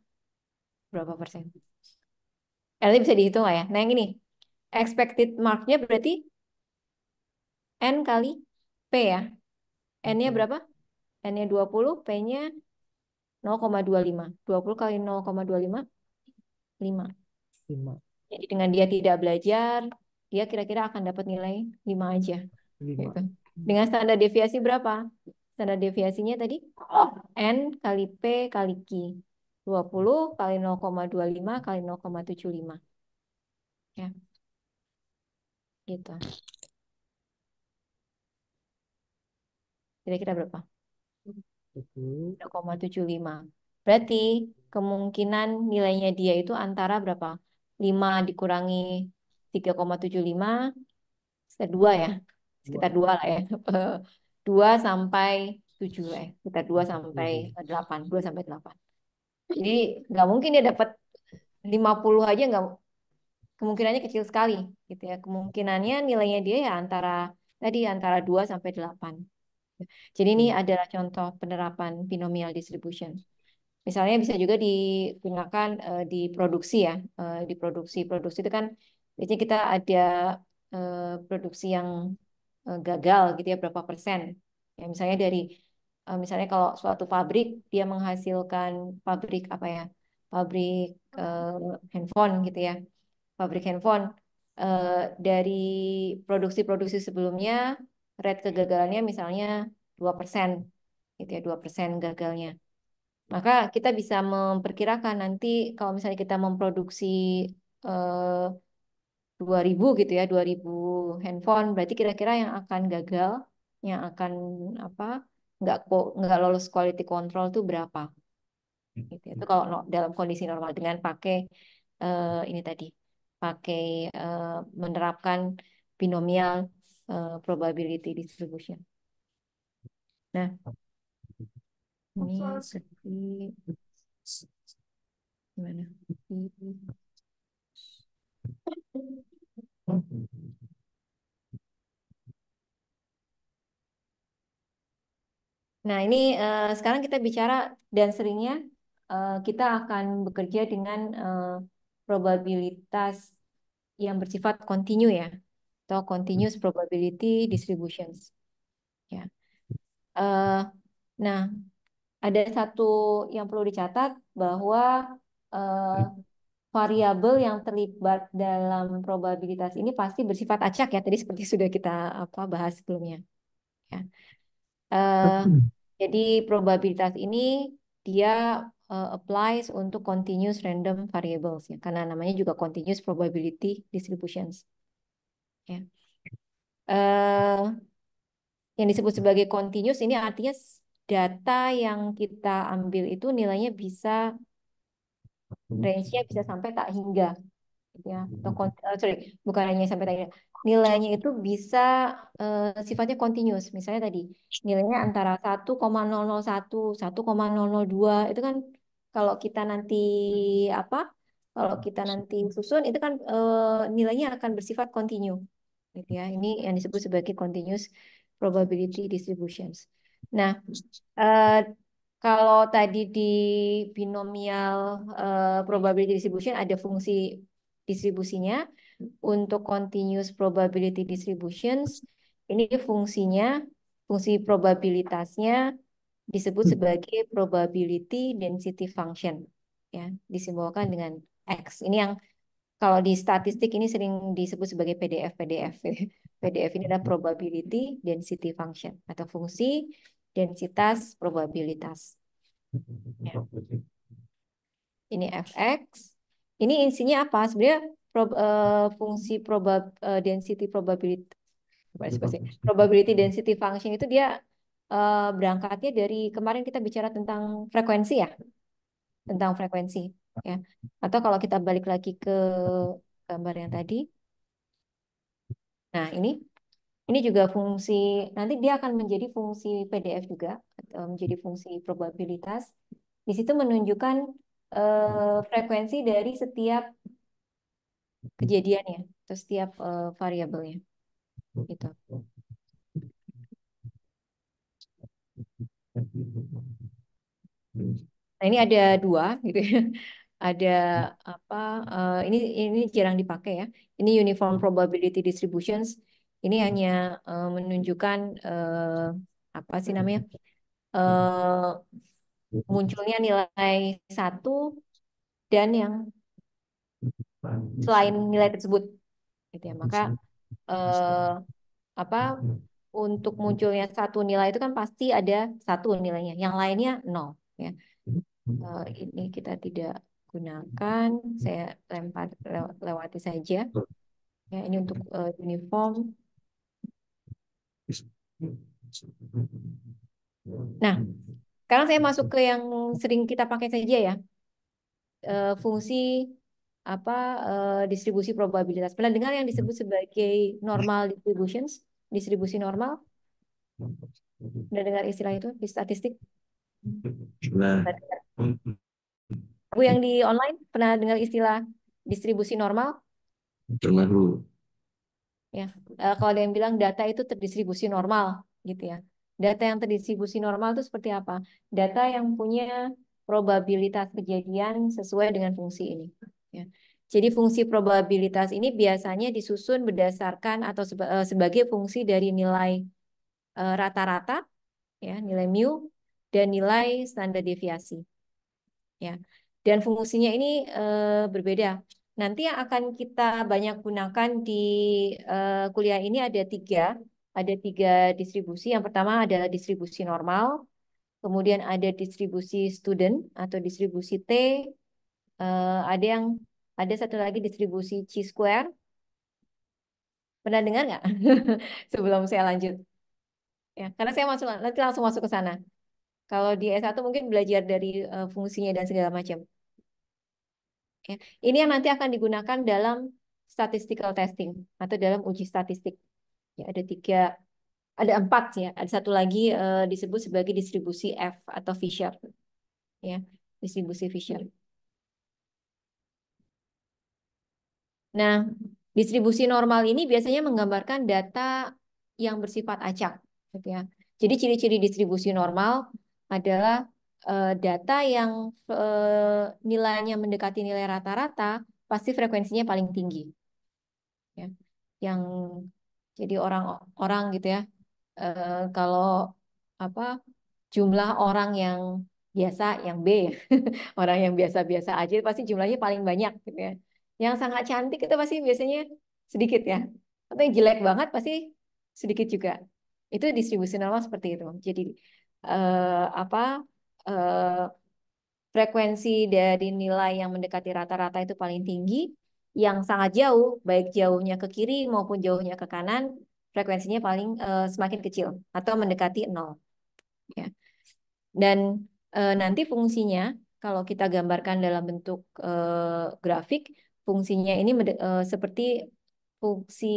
Berapa persen? Nanti bisa dihitung lah ya. Nah yang ini, expected marknya berarti N kali P ya. N-nya berapa? N-nya 20, P-nya 0,25. 20 kali 0,25, 5. 5, Jadi dengan dia tidak belajar, dia kira-kira akan dapat nilai 5 aja. 5. Gitu. Dengan standar deviasi berapa? Standar deviasinya tadi N kali P kali Q. 20 kali 0,25 kali 0,75. Ya, gitu. Kira-kira berapa? 10, 0,75. Berarti kemungkinan nilainya dia itu antara berapa? 5 dikurangi 3,75 sekitar 2 ya. 2, Sekitar 2 lah ya. 2 sampai 7 lah ya. Sekitar 2 sampai 7. 8. 2 sampai 8. Jadi nggak mungkin dia dapat 50 aja, nggak, kemungkinannya kecil sekali gitu ya. Kemungkinannya nilainya dia ya antara tadi antara 2 sampai 8. Jadi ini adalah contoh penerapan binomial distribution. Misalnya bisa juga digunakan di produksi ya. Di produksi itu kan biasanya kita ada produksi yang gagal gitu ya, berapa persen. Ya misalnya dari misalnya kalau suatu pabrik dia menghasilkan pabrik apa ya? Pabrik handphone gitu ya. Pabrik handphone eh, dari produksi-produksi sebelumnya rate kegagalannya misalnya 2% gitu ya, 2% gagalnya. Maka kita bisa memperkirakan nanti kalau misalnya kita memproduksi eh, 2000 gitu ya, 2000 handphone, berarti kira-kira yang akan gagal, yang akan apa, nggak lolos quality control tuh berapa? Gitu ya. Itu kalau dalam kondisi normal dengan pakai ini tadi, pakai eh, menerapkan binomial probability distribution. Nah, ini seperti gimana? Nah, ini sekarang kita bicara dan seringnya kita akan bekerja dengan probabilitas yang bersifat kontinu ya, atau continuous probability distributions. Ya. Eh, nah, ada satu yang perlu dicatat bahwa eh, variabel yang terlibat dalam probabilitas ini pasti bersifat acak ya. Tadi seperti sudah kita apa bahas sebelumnya. Ya. Eh, jadi probabilitas ini dia applies untuk continuous random variables ya, karena namanya juga continuous probability distributions. Ya. Eh, yang disebut sebagai continuous ini artinya data yang kita ambil itu nilainya bisa range-nya bisa sampai tak hingga gitu ya. Atau sorry, bukan hanya sampai tadi. Nilainya itu bisa sifatnya continuous. Misalnya tadi nilainya antara 1,001, 1,002 itu kan kalau kita nanti apa? Kalau kita nanti susun itu kan nilainya akan bersifat continue gitu ya. Ini yang disebut sebagai continuous probability distributions. Nah, eh, kalau tadi di binomial probability distribution ada fungsi distribusinya, untuk continuous probability distributions ini fungsi probabilitasnya disebut sebagai probability density function ya, disimbolkan dengan X. Ini yang kalau di statistik ini sering disebut sebagai PDF. PDF ini adalah probability density function atau fungsi densitas probabilitas. Ya. Ini fx. Ini isinya apa? Sebenarnya fungsi density probability probability density function itu dia berangkatnya dari kemarin kita bicara tentang frekuensi ya, tentang frekuensi ya. Atau kalau kita balik lagi ke gambar yang tadi. Nah, ini juga fungsi, nanti dia akan menjadi fungsi PDF juga, menjadi fungsi probabilitas. Di situ menunjukkan frekuensi dari setiap kejadiannya, atau setiap variabelnya. Gitu. Nah, ini ada dua, gitu ya. Ada apa? Ini jarang dipakai ya. Ini uniform probability distributions. Ini hanya menunjukkan apa sih namanya? eh, Munculnya nilai satu dan yang selain nilai tersebut gitu ya. Maka eh, apa untuk munculnya satu nilai itu kan pasti ada satu nilainya, yang lainnya nol ya. Ini kita tidak gunakan, saya lewati saja ya. Ini untuk uniform. Nah, sekarang saya masuk ke yang sering kita pakai saja ya, fungsi apa distribusi probabilitas. Pernah dengar yang disebut sebagai normal distributions, distribusi normal? Pernah dengar istilah itu di statistik? Nah, Pernah dengar? Bu yang di online pernah dengar istilah distribusi normal? pernah Bu. Ya, kalau ada yang bilang data itu terdistribusi normal, gitu ya. Data yang terdistribusi normal itu seperti apa? Data yang punya probabilitas kejadian sesuai dengan fungsi ini. Ya. Jadi fungsi probabilitas ini biasanya disusun berdasarkan atau sebagai fungsi dari nilai rata-rata, ya, nilai mu dan nilai standar deviasi. Ya, dan fungsinya ini berbeda. Nanti yang akan kita banyak gunakan di kuliah ini ada tiga distribusi. Yang pertama adalah distribusi normal, kemudian ada distribusi student atau distribusi T, ada ada satu lagi distribusi chi-square. Pernah dengar nggak? Sebelum saya lanjut, ya, karena saya nanti langsung masuk ke sana. Kalau di S1 mungkin belajar dari fungsinya dan segala macam. Ya. Ini yang nanti akan digunakan dalam statistical testing atau dalam uji statistik. Ya, ada empat ya. Ada satu lagi disebut sebagai distribusi F atau Fisher. Ya, distribusi Fisher. Nah, distribusi normal ini biasanya menggambarkan data yang bersifat acak, gitu ya. Jadi ciri-ciri distribusi normal adalah data yang nilainya mendekati nilai rata-rata, pasti frekuensinya paling tinggi. Ya. Yang jadi orang-orang gitu ya, kalau apa jumlah orang yang biasa, yang B ya, orang yang biasa-biasa aja pasti jumlahnya paling banyak gitu ya. Yang sangat cantik itu pasti biasanya sedikit ya. Atau yang jelek banget pasti sedikit juga. Itu distribusi normal seperti itu. Jadi apa eh, frekuensi dari nilai yang mendekati rata-rata itu paling tinggi, yang sangat jauh, baik jauhnya ke kiri maupun jauhnya ke kanan, frekuensinya paling semakin kecil atau mendekati nol. Ya. Dan nanti fungsinya, kalau kita gambarkan dalam bentuk grafik, fungsinya ini seperti fungsi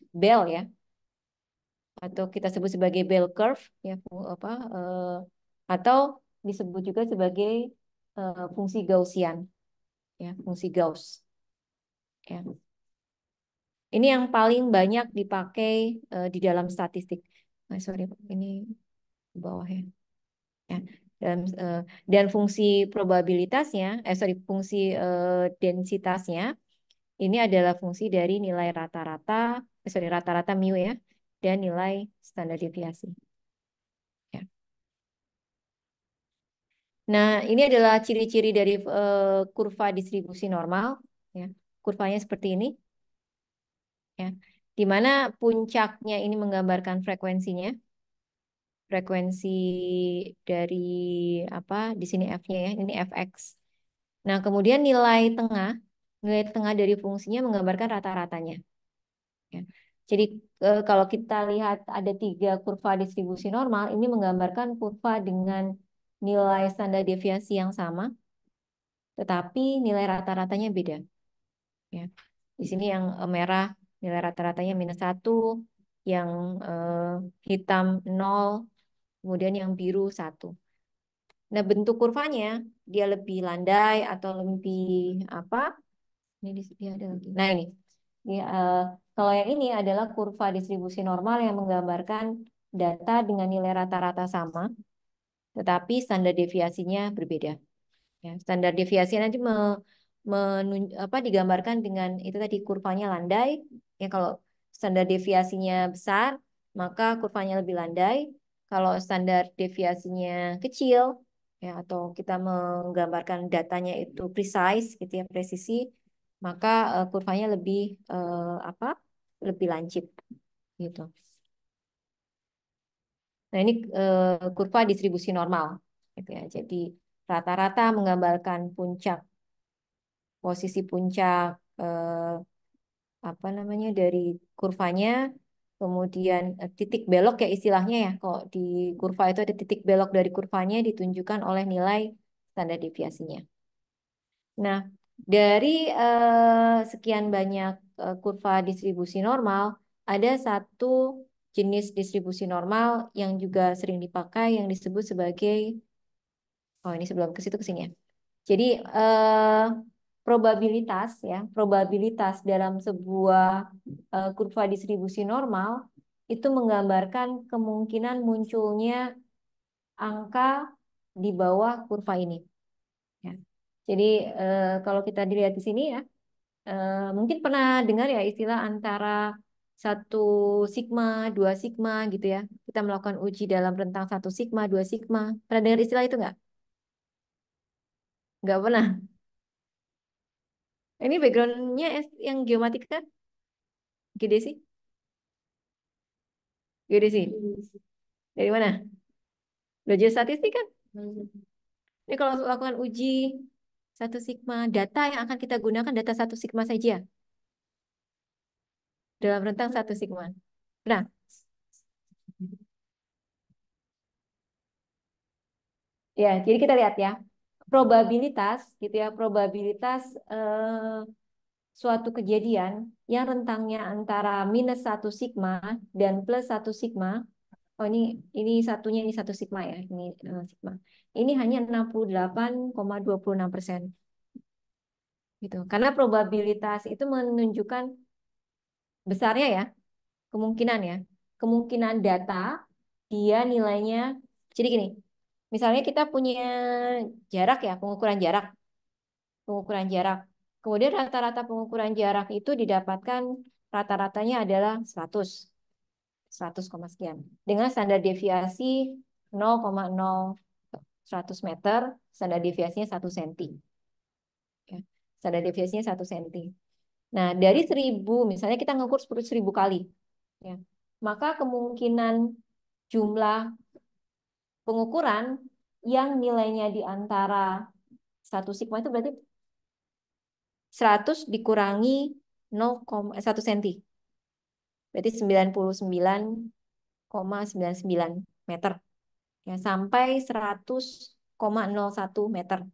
bell ya, atau kita sebut sebagai bell curve ya, atau disebut juga sebagai fungsi Gaussian ya, fungsi Gauss ya. Ini yang paling banyak dipakai di dalam statistik. Sorry, ini di bawah ya. Ya, dan fungsi probabilitasnya, fungsi densitasnya ini adalah fungsi dari nilai rata-rata, rata-rata mu ya, dan nilai standar deviasi. Ya. Nah, ini adalah ciri-ciri dari kurva distribusi normal. Ya. Kurvanya seperti ini. Ya. Di mana puncaknya ini menggambarkan frekuensinya. Frekuensi dari apa di sini F-nya ya, ini Fx. Nah, kemudian nilai tengah dari fungsinya menggambarkan rata-ratanya. Ya. Jadi kalau kita lihat ada 3 kurva distribusi normal, ini menggambarkan kurva dengan nilai standar deviasi yang sama, tetapi nilai rata-ratanya beda. Ya. Di sini yang merah nilai rata-ratanya -1, yang hitam 0, kemudian yang biru 1. Nah, bentuk kurvanya dia lebih landai atau lebih apa? Ini dia ada lagi. Nah, ini. Kalau yang ini adalah kurva distribusi normal yang menggambarkan data dengan nilai rata-rata sama, tetapi standar deviasinya berbeda. Ya, standar deviasi nanti digambarkan dengan itu tadi kurvanya landai. Ya, kalau standar deviasinya besar, maka kurvanya lebih landai. Kalau standar deviasinya kecil, ya, atau kita menggambarkan datanya itu precise, gitu ya, presisi, maka kurvanya lebih apa? Lebih lancip, gitu. Nah, ini kurva distribusi normal, gitu ya. Jadi rata-rata menggambarkan posisi puncak apa namanya dari kurvanya, kemudian titik belok ya istilahnya ya. Kalau di kurva itu ada titik belok dari kurvanya ditunjukkan oleh nilai standar deviasinya. Nah, dari sekian banyak kurva distribusi normal, ada satu jenis distribusi normal yang juga sering dipakai yang disebut sebagai, oh ini sebelum ke situ ke sini ya. Jadi probabilitas dalam sebuah kurva distribusi normal itu menggambarkan kemungkinan munculnya angka di bawah kurva ini. Ya. Jadi kalau kita dilihat di sini ya, mungkin pernah dengar ya istilah antara 1 sigma, 2 sigma gitu ya. Kita melakukan uji dalam rentang 1 sigma, 2 sigma. Pernah dengar istilah itu nggak? Nggak pernah. Ini backgroundnya yang geomatika gede sih? Gede sih. Dari mana? Belajar statistik kan? Ini kalau lakukan uji 1 sigma, data yang akan kita gunakan data 1 sigma saja. Dalam rentang 1 sigma. Nah, ya, jadi kita lihat ya. Probabilitas, gitu ya, probabilitas suatu kejadian yang rentangnya antara -1 sigma dan +1 sigma. Oh, ini satunya ini 1 sigma ya, ini sigma. Ini hanya 68,26%. Gitu. Karena probabilitas itu menunjukkan besarnya ya, kemungkinan ya. Kemungkinan data dia nilainya. Jadi gini, misalnya kita punya jarak ya, pengukuran jarak. Pengukuran jarak. Kemudian rata-rata pengukuran jarak itu didapatkan rata-ratanya adalah 100 koma sekian. Dengan standar deviasi 0,0100 meter, standar deviasinya 1 senti. Ya. Standar deviasinya 1 senti. Nah, dari 1000, misalnya kita ngukur 1000 kali. Ya. Maka kemungkinan jumlah pengukuran yang nilainya di antara 1 sigma itu berarti 100 dikurangi 1 senti. Berarti 99,99 meter. Ya, sampai 100,01 meter.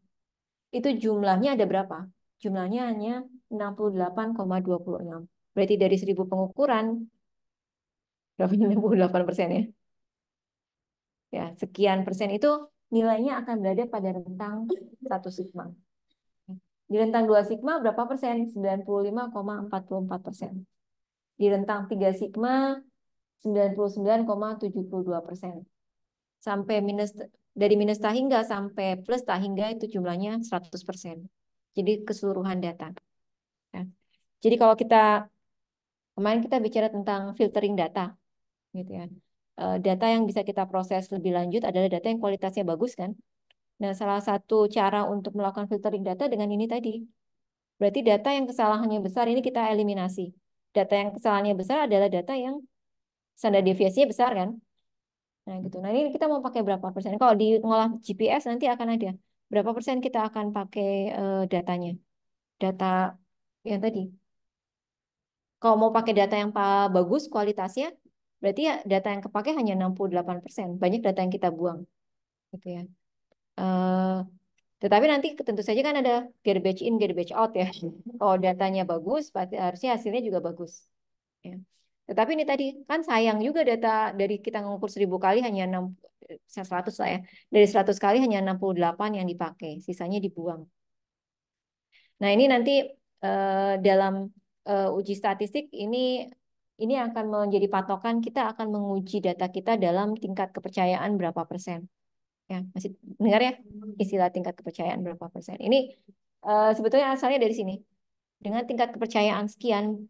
Itu jumlahnya ada berapa? jumlahnya hanya 68,26. Berarti dari 1000 pengukuran, berapa 68% ya? Ya, sekian persen itu nilainya akan berada pada rentang 1 sigma. Di rentang 2 sigma berapa persen? 95,44%. Di rentang 3 sigma 99,72%. Sampai minus, dari minus tak hingga sampai plus tak hingga itu jumlahnya 100%. Jadi keseluruhan data. Ya. Jadi kalau kemarin kita bicara tentang filtering data, gitu ya. Data yang bisa kita proses lebih lanjut adalah data yang kualitasnya bagus kan. Nah, salah satu cara untuk melakukan filtering data dengan ini tadi. Berarti data yang kesalahannya besar ini kita eliminasi. Data yang kesalahannya besar adalah data yang standar deviasinya besar kan. Nah, gitu. Nah, ini kita mau pakai berapa persen? Kalau di ngolah GPS nanti akan ada berapa persen kita akan pakai datanya. Data yang tadi. Kalau mau pakai data yang bagus kualitasnya, berarti ya data yang kepake hanya 68%. Banyak data yang kita buang. Gitu ya. Eh, tetapi nanti tentu saja kan ada garbage in, garbage out ya. Kalau datanya bagus, berarti harusnya hasilnya juga bagus. Ya. Tetapi ini tadi kan sayang juga data dari kita ngukur 1000 kali hanya 100 lah ya. Dari 100 kali hanya 68 yang dipakai, sisanya dibuang. Nah, ini nanti dalam uji statistik ini akan menjadi patokan kita akan menguji data kita dalam tingkat kepercayaan berapa persen. Ya, masih dengar ya istilah tingkat kepercayaan berapa persen. Ini sebetulnya asalnya dari sini. Dengan tingkat kepercayaan sekian,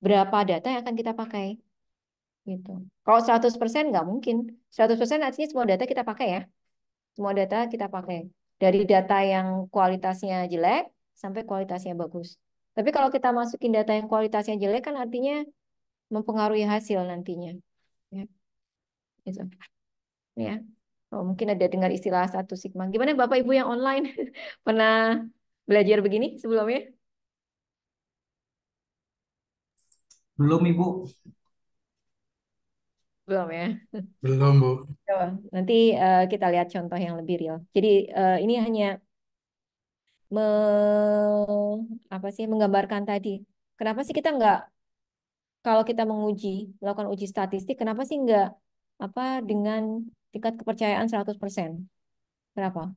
berapa data yang akan kita pakai? Gitu. Kalau 100% nggak mungkin. 100% artinya semua data kita pakai ya. Semua data kita pakai. Dari data yang kualitasnya jelek sampai kualitasnya bagus. Tapi kalau kita masukin data yang kualitasnya jelek kan artinya mempengaruhi hasil nantinya. Ya, gitu. Ya. Oh, mungkin ada dengar istilah 1 sigma. Gimana Bapak Ibu yang online? Pernah belajar begini sebelumnya? Belum, Ibu. Belum ya. Belum, Bu. Coba, nanti kita lihat contoh yang lebih real. Jadi ini hanya me, apa sih menggambarkan tadi. Kenapa sih kita nggak kalau kita melakukan uji statistik, kenapa sih nggak apa dengan tingkat kepercayaan 100%? Kenapa?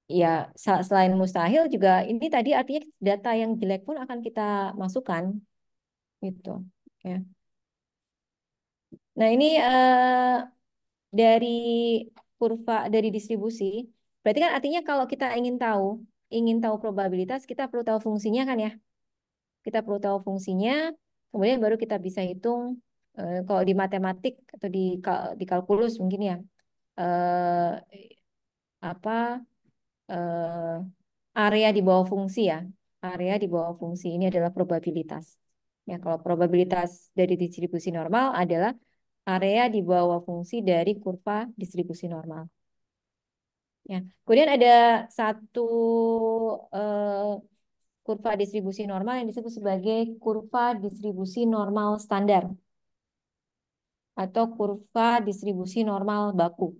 Ya, selain mustahil juga ini tadi artinya data yang jelek pun akan kita masukkan gitu. Ya. Nah, ini dari dari distribusi. Berarti kan artinya kalau kita ingin tahu probabilitas, kita perlu tahu fungsinya kan ya. Kita perlu tahu fungsinya, kemudian baru kita bisa hitung kalau di matematik atau di kalkulus mungkin ya apa eh, area di bawah fungsi ya. Area di bawah fungsi ini adalah probabilitas. Ya, kalau probabilitas dari distribusi normal adalah area di bawah fungsi dari kurva distribusi normal. Ya. Kemudian ada satu eh, kurva distribusi normal yang disebut sebagai kurva distribusi normal standar atau kurva distribusi normal baku.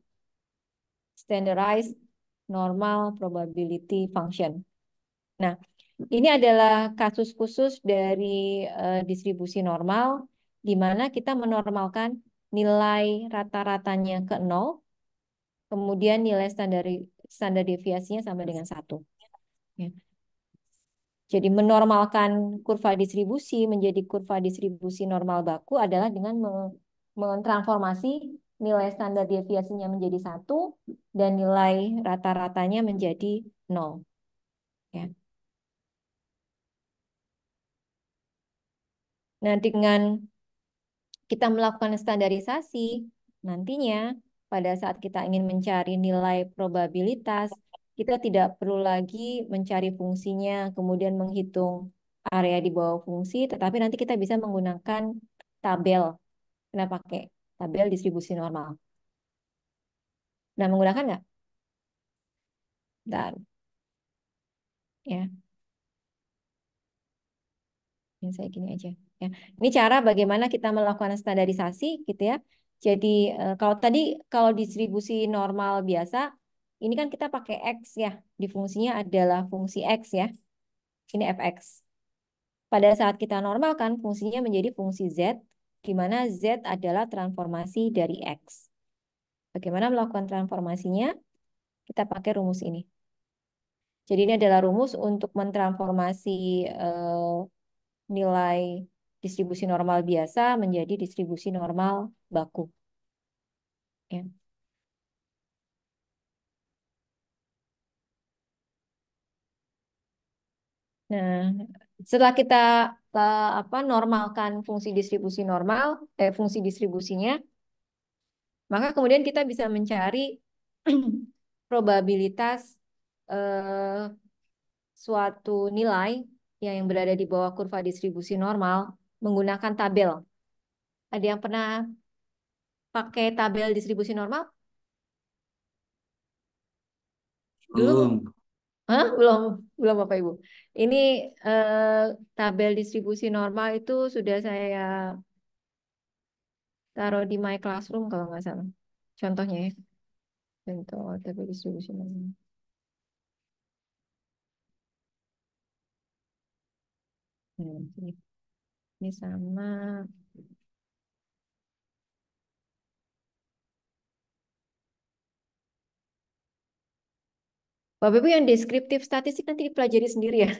Standardized normal probability function. Nah, ini adalah kasus khusus dari distribusi normal di mana kita menormalkan nilai rata-ratanya ke 0, kemudian nilai standar deviasinya sama dengan 1. Ya. Jadi menormalkan kurva distribusi menjadi kurva distribusi normal baku adalah dengan mentransformasi nilai standar deviasinya menjadi 1 dan nilai rata-ratanya menjadi 0. Ya. Nah, dengan kita melakukan standarisasi, nantinya pada saat kita ingin mencari nilai probabilitas, kita tidak perlu lagi mencari fungsinya, kemudian menghitung area di bawah fungsi, tetapi nanti kita bisa menggunakan tabel. Kita pakai tabel distribusi normal. Nah, menggunakan nggak? Dan ya, ini saya gini aja. Ya, ini cara bagaimana kita melakukan standarisasi, gitu ya. Jadi kalau tadi kalau distribusi normal biasa Ini kan kita pakai X ya. Di fungsinya adalah fungsi X ya. Ini fx. Pada saat kita normalkan, fungsinya menjadi fungsi Z, di mana Z adalah transformasi dari X. Bagaimana melakukan transformasinya? Kita pakai rumus ini. Jadi ini adalah rumus untuk mentransformasi nilai distribusi normal biasa menjadi distribusi normal baku. Ya. Nah, setelah kita normalkan fungsi distribusi normal, fungsi distribusinya, maka kemudian kita bisa mencari probabilitas eh, suatu nilai yang berada di bawah kurva distribusi normal menggunakan tabel. Ada yang pernah pakai tabel distribusi normal? Dulu? Belum. Hah? Belum, belum Bapak Ibu. Ini tabel distribusi normal itu sudah saya taruh di My Classroom kalau nggak salah. Contohnya ya. Contoh tabel distribusi normal. Ini sama. Bapak Ibu yang deskriptif statistik nanti dipelajari sendiri ya.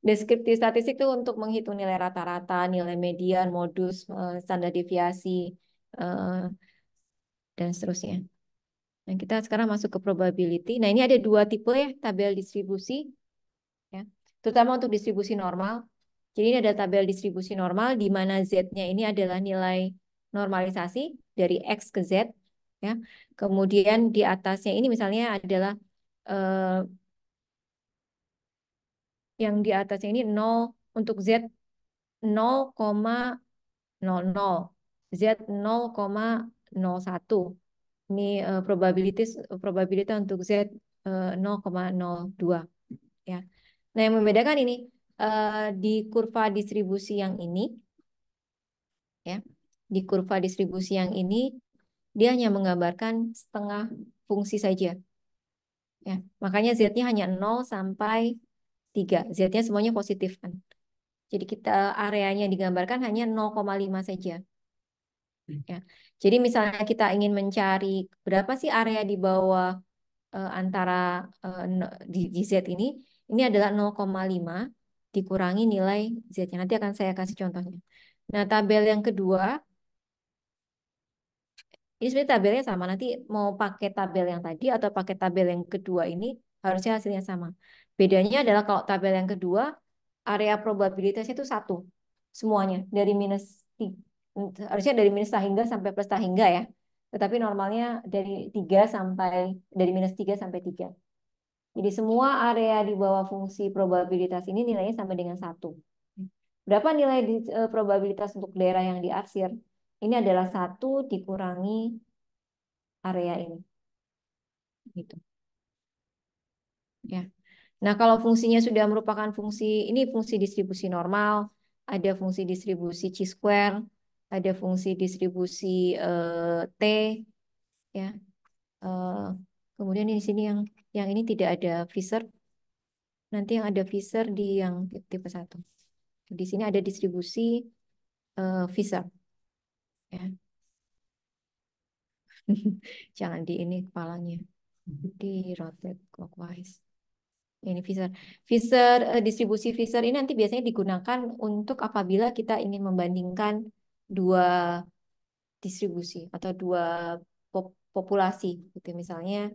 Deskriptif statistik itu untuk menghitung nilai rata-rata, nilai median, modus, standar deviasi, eh, dan seterusnya. Nah, kita sekarang masuk ke probability. Nah, ini ada dua tipe ya, tabel distribusi. Ya. Terutama untuk distribusi normal. Jadi ini ada tabel distribusi normal, di mana Z-nya ini adalah nilai normalisasi dari X ke Z. Ya. Kemudian di atasnya ini misalnya adalah yang di atasnya ini 0 untuk Z 0,00, Z 0,01. Ini probabilitas untuk Z 0,02 ya. Nah, yang membedakan ini di kurva distribusi yang ini ya. Di kurva distribusi yang ini dia hanya menggambarkan setengah fungsi saja. Ya, makanya Z-nya hanya 0 sampai 3. Z-nya semuanya positif kan. Jadi kita areanya digambarkan hanya 0,5 saja. Ya. Jadi misalnya kita ingin mencari berapa sih area di bawah antara di Z ini adalah 0,5 dikurangi nilai Z-nya. Nanti akan saya kasih contohnya. Nah, tabel yang kedua, ini sebenarnya tabelnya sama. Nanti mau pakai tabel yang tadi atau pakai tabel yang kedua ini, harusnya hasilnya sama. Bedanya adalah kalau tabel yang kedua, area probabilitasnya itu satu. Semuanya. Dari minus, harusnya dari minus hingga sampai plus hingga ya. Tetapi normalnya dari minus 3 sampai 3. Jadi semua area di bawah fungsi probabilitas ini nilainya sama dengan satu. Berapa nilai probabilitas untuk daerah yang diarsir? Ini adalah satu dikurangi area ini. Gitu. Ya. Nah, kalau fungsinya sudah merupakan ini fungsi distribusi normal, ada fungsi distribusi chi-square, ada fungsi distribusi T, ya. Eh, kemudian di sini yang ini tidak ada Fisher. Nanti yang ada Fisher di yang tipe 1. Di sini ada distribusi Fisher. Ya. Jangan di ini kepalanya. Di rotate clockwise. Ini Fisher. Distribusi Fisher ini nanti biasanya digunakan untuk apabila kita ingin membandingkan dua distribusi atau dua populasi. Gitu. Eh,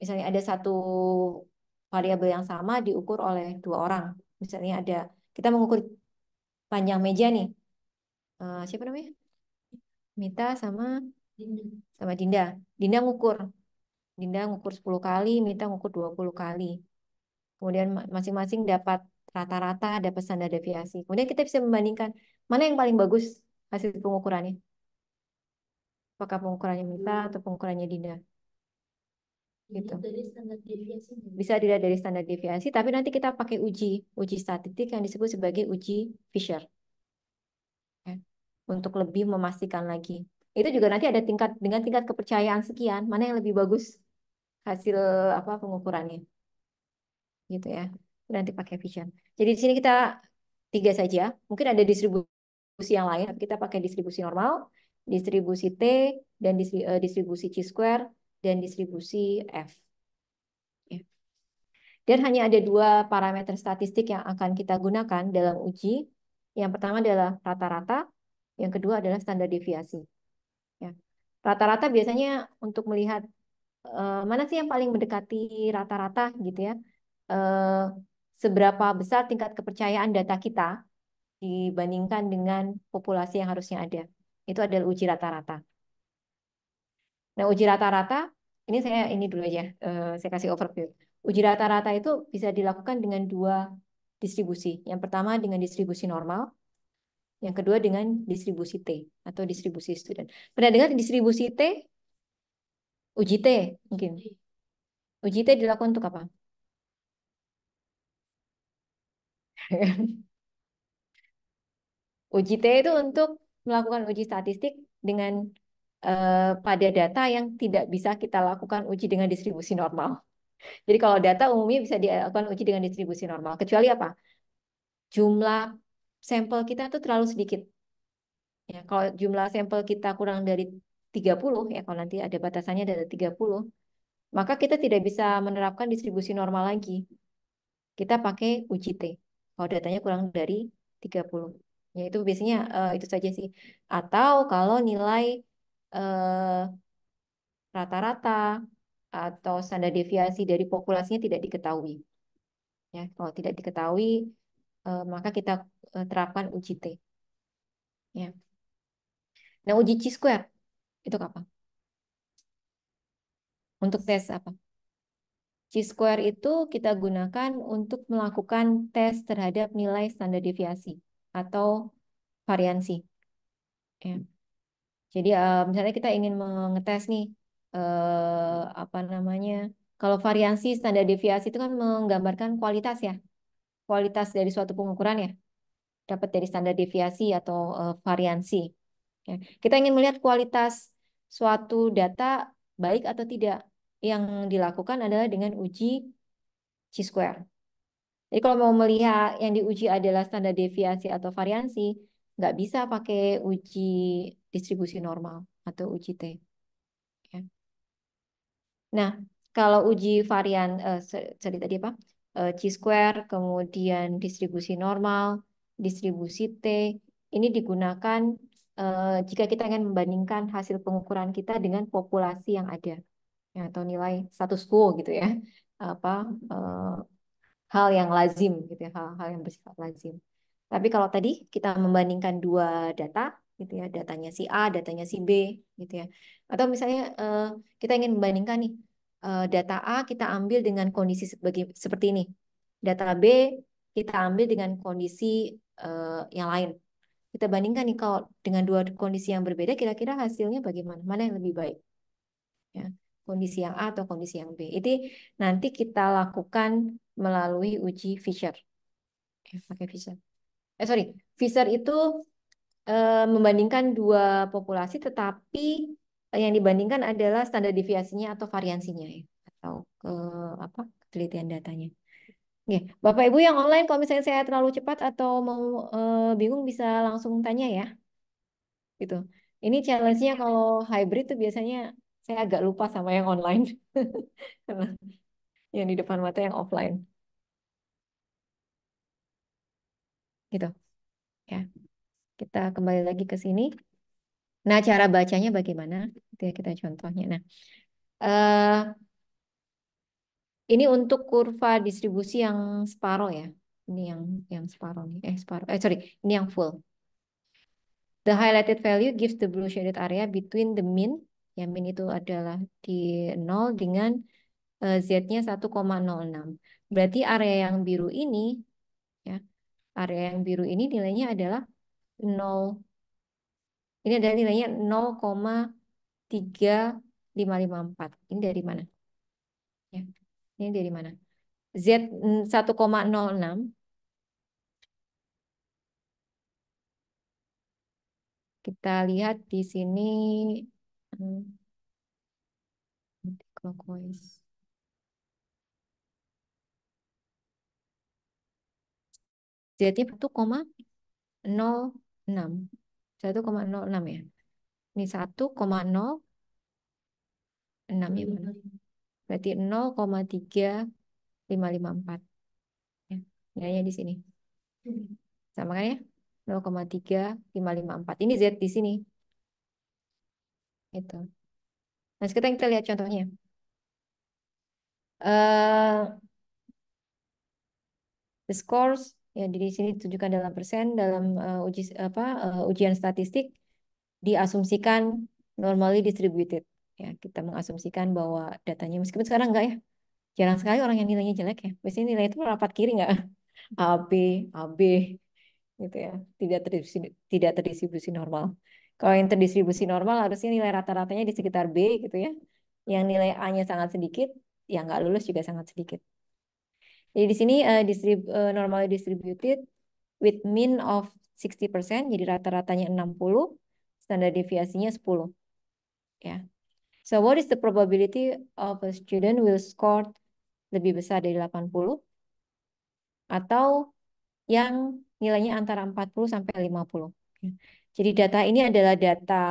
misalnya ada satu variabel yang sama diukur oleh dua orang. Misalnya kita mengukur panjang meja nih. Siapa namanya? Mita sama Dinda. Dinda ngukur 10 kali, Mita ngukur 20 kali. Kemudian masing-masing dapat rata-rata, dapat standar deviasi. Kemudian kita bisa membandingkan mana yang paling bagus hasil pengukurannya. Apakah pengukurannya Mita atau pengukurannya Dinda. Gitu. Bisa dilihat dari standar deviasi, tapi nanti kita pakai uji statistik yang disebut sebagai uji Fisher. Ya. Untuk lebih memastikan lagi. Itu juga nanti ada tingkat dengan tingkat kepercayaan sekian, mana yang lebih bagus hasil apa pengukurannya, gitu ya. Nanti pakai Vision. Jadi di sini kita tiga saja. Mungkin ada distribusi yang lain. Kita pakai distribusi normal, distribusi T, dan distribusi Chi-square, dan distribusi F. Ya. Dan hanya ada dua parameter statistik yang akan kita gunakan dalam uji. Yang pertama adalah rata-rata, yang kedua adalah standar deviasi. Ya. Rata-rata biasanya untuk melihat mana sih yang paling mendekati rata-rata gitu ya. Eh, Seberapa besar tingkat kepercayaan data kita dibandingkan dengan populasi yang harusnya ada. Itu adalah uji rata-rata. Nah, uji rata-rata, ini dulu aja, saya kasih overview. Uji rata-rata itu bisa dilakukan dengan dua distribusi. Yang pertama dengan distribusi normal, yang kedua dengan distribusi T atau distribusi student. Pernah dengar distribusi T? Uji T mungkin. Uji T dilakukan untuk apa? Uji T itu untuk melakukan uji statistik dengan pada data yang tidak bisa kita lakukan uji dengan distribusi normal. Jadi kalau data umumnya bisa dilakukan uji dengan distribusi normal. Kecuali apa? Jumlah sampel kita tuh terlalu sedikit. Ya, kalau jumlah sampel kita kurang dari 30, ya kalau nanti ada batasannya dari 30, maka kita tidak bisa menerapkan distribusi normal lagi. Kita pakai uji T. Kalau datanya kurang dari 30. Ya itu biasanya itu saja sih. Atau kalau nilai eh, rata-rata atau standar deviasi dari populasinya tidak diketahui. Ya, kalau tidak diketahui, maka kita terapkan uji T. Ya. Nah, uji Chi-square itu apa? Untuk tes apa? Chi-square itu kita gunakan untuk melakukan tes terhadap nilai standar deviasi atau variansi. Ya. Jadi misalnya kita ingin mengetes nih apa namanya? Kalau variansi standar deviasi itu kan menggambarkan kualitas ya, kualitas dari suatu pengukuran ya, dapat dari standar deviasi atau variansi. Ya. Kita ingin melihat kualitas suatu data baik atau tidak. Yang dilakukan adalah dengan uji Chi-square. Jadi kalau mau melihat yang diuji adalah standar deviasi atau variansi, nggak bisa pakai uji distribusi normal atau uji T. Ya. Nah, kalau uji varian, sorry tadi apa? Chi-square, kemudian distribusi normal, distribusi T, ini digunakan jika kita ingin membandingkan hasil pengukuran kita dengan populasi yang ada, ya, atau nilai status quo gitu ya, apa hal yang lazim gitu ya, hal-hal yang bersifat lazim. Tapi kalau tadi kita membandingkan dua data gitu ya, datanya si A, datanya si B gitu ya. Atau misalnya kita ingin membandingkan nih data A kita ambil dengan kondisi seperti ini. Data B kita ambil dengan kondisi yang lain. Kita bandingkan nih kalau dengan dua kondisi yang berbeda kira-kira hasilnya bagaimana? Mana yang lebih baik? Ya, kondisi yang A atau kondisi yang B. Itu nanti kita lakukan melalui uji Fisher. Pakai Fisher. Sorry, Fisher itu membandingkan dua populasi, tetapi yang dibandingkan adalah standar deviasinya atau variansinya ya, atau ke apa ketelitian datanya. Oke, Bapak Ibu yang online, kalau misalnya saya terlalu cepat atau mau bingung bisa langsung tanya ya, gitu. Ini challenge-nya kalau hybrid tuh biasanya saya agak lupa sama yang online, karena yang di depan mata yang offline, gitu. Ya, kita kembali lagi ke sini. Nah, cara bacanya bagaimana? Itu ya kita contohnya. Nah, eh, ini untuk kurva distribusi yang separoh ya. Ini yang separoh nih. Separoh. Sorry, ini yang full. The highlighted value gives the blue shaded area between the mean. Yang mean itu adalah di 0 dengan Z-nya 1,06. Berarti area yang biru ini ya, area yang biru ini nilainya adalah 0. Ini adalah nilainya 0,3554. Ini dari mana? Ya. Ini dari mana? Z 1,06 Kita lihat di sini hmm, clockwise. Z-nya 1,06. 1,06 ya. Ini 1,06 ya mana? Berarti 0,3554. Ya, nilainya di sini. Sama kan ya? 0,3554. Ini Z di sini. Itu. Nah, sekarang kita lihat contohnya. Eh the scores ya di sini ditunjukkan dalam persen dalam ujian statistik diasumsikan normally distributed. Ya, kita mengasumsikan bahwa datanya meskipun sekarang enggak ya. Jarang sekali orang yang nilainya jelek ya. Biasanya nilai itu rapat kiri enggak? A, B, A, B gitu ya. Tidak terdistribusi normal. Kalau yang terdistribusi normal harusnya nilai rata-ratanya di sekitar B gitu ya. Yang nilai A-nya sangat sedikit, yang nggak lulus juga sangat sedikit. Jadi di sini normally distributed with mean of 60%, jadi rata-ratanya 60, standar deviasinya 10. Ya. So what is the probability of a student will score lebih besar dari 80 atau yang nilainya antara 40 sampai 50? Ya. Jadi data ini adalah data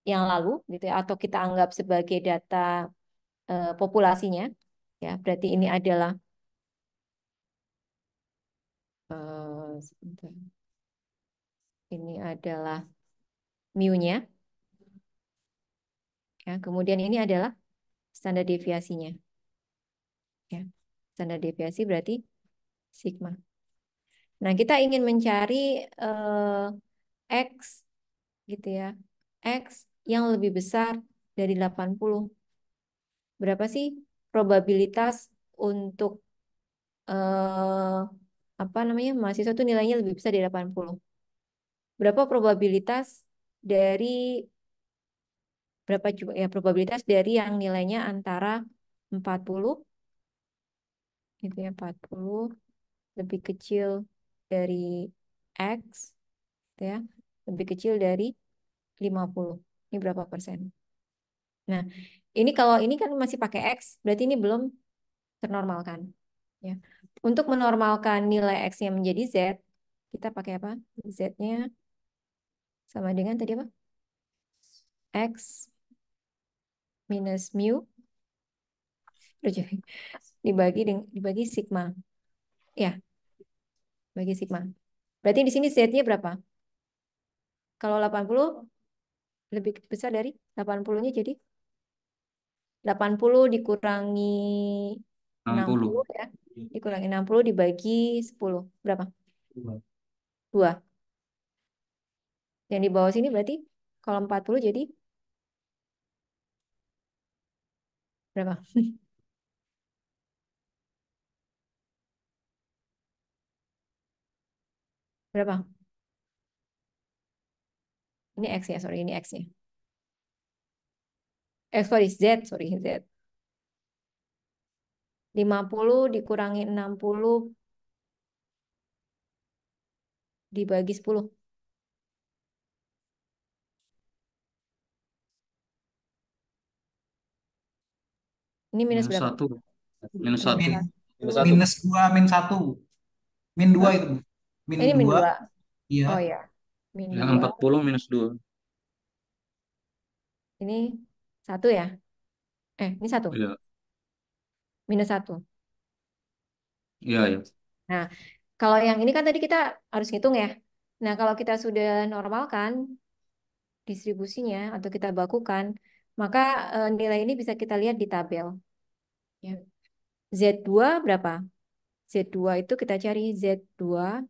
yang lalu gitu ya, atau kita anggap sebagai data populasinya. Ya, berarti ini adalah sebentar. Ini adalah mu-nya. Ya, kemudian ini adalah standar deviasinya. Ya, standar deviasi berarti sigma. Nah, kita ingin mencari X gitu ya. X yang lebih besar dari 80. Berapa sih probabilitas untuk eh, apa namanya? Mahasiswa itu nilainya lebih besar dari 80. Berapa probabilitas dari berapa juga ya probabilitas dari yang nilainya antara 40 gitu ya 40 lebih kecil dari X gitu ya lebih kecil dari 50. Ini berapa persen? Nah, ini kalau ini kan masih pakai X, berarti ini belum ternormalkan. Ya. Untuk menormalkan nilai X-nya menjadi Z, kita pakai apa? Z-nya sama dengan tadi apa? X minus mu dibagi sigma. Ya, bagi sigma. Berarti di sini Z-nya berapa? Kalau 80 lebih besar dari 80-nya jadi 80 dikurangi 60. 60 ya. Dikurangi 60 dibagi 10. Berapa? 2. Yang di bawah sini berarti kalau 40 jadi berapa? Berapa? Ini X ya, sorry, ini X-nya. Sorry, Z. 50 dikurangi 60 dibagi 10. Ini minus Minus berapa? 1. Minus Minus 1. Min, 1. Minus 1. minus 2, min 1. Min 2 Hah? itu. Min Ini min 2, 2. iya. Oh ya, min Yang 2. 40 minus 2. Ini 1 ya? Ini 1. Iya. Minus 1. Iya, ya. Nah, kalau yang ini kan tadi kita harus ngitung ya. Nah, kalau kita sudah normalkan distribusinya atau kita bakukan, maka nilai ini bisa kita lihat di tabel. Ya. Z2 berapa? Z2 itu kita cari Z2,0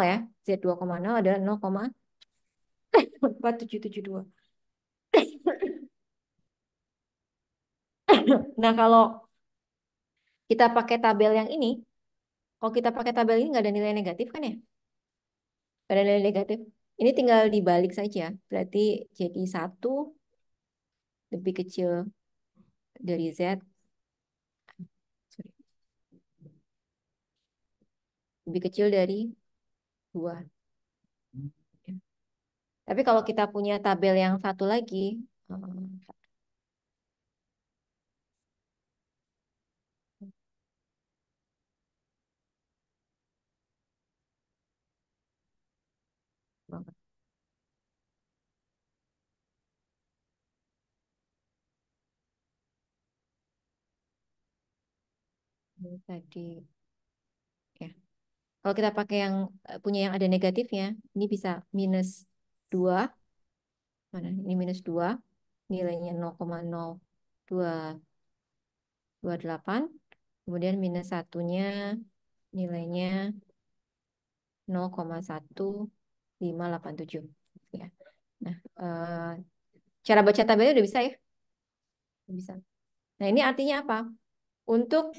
ya. Z2,0 adalah 0,4772. Nah, kalau kita pakai tabel yang ini, kalau kita pakai tabel ini nggak ada nilai negatif kan ya? Nggak ada nilai negatif. Ini tinggal dibalik saja. Berarti jadi 1 lebih kecil dari Z. Sorry. Lebih kecil dari 2. Tapi kalau kita punya tabel yang satu lagi, ini tadi ya. Kalau kita pakai yang punya yang ada negatifnya, ini bisa minus 2. Mana? Ini minus 2. Nilainya 0,0228. Kemudian minus satunya nilainya 0,1587. Ya. Nah, cara baca tabelnya udah bisa ya? Udah bisa. Nah, ini artinya apa? Untuk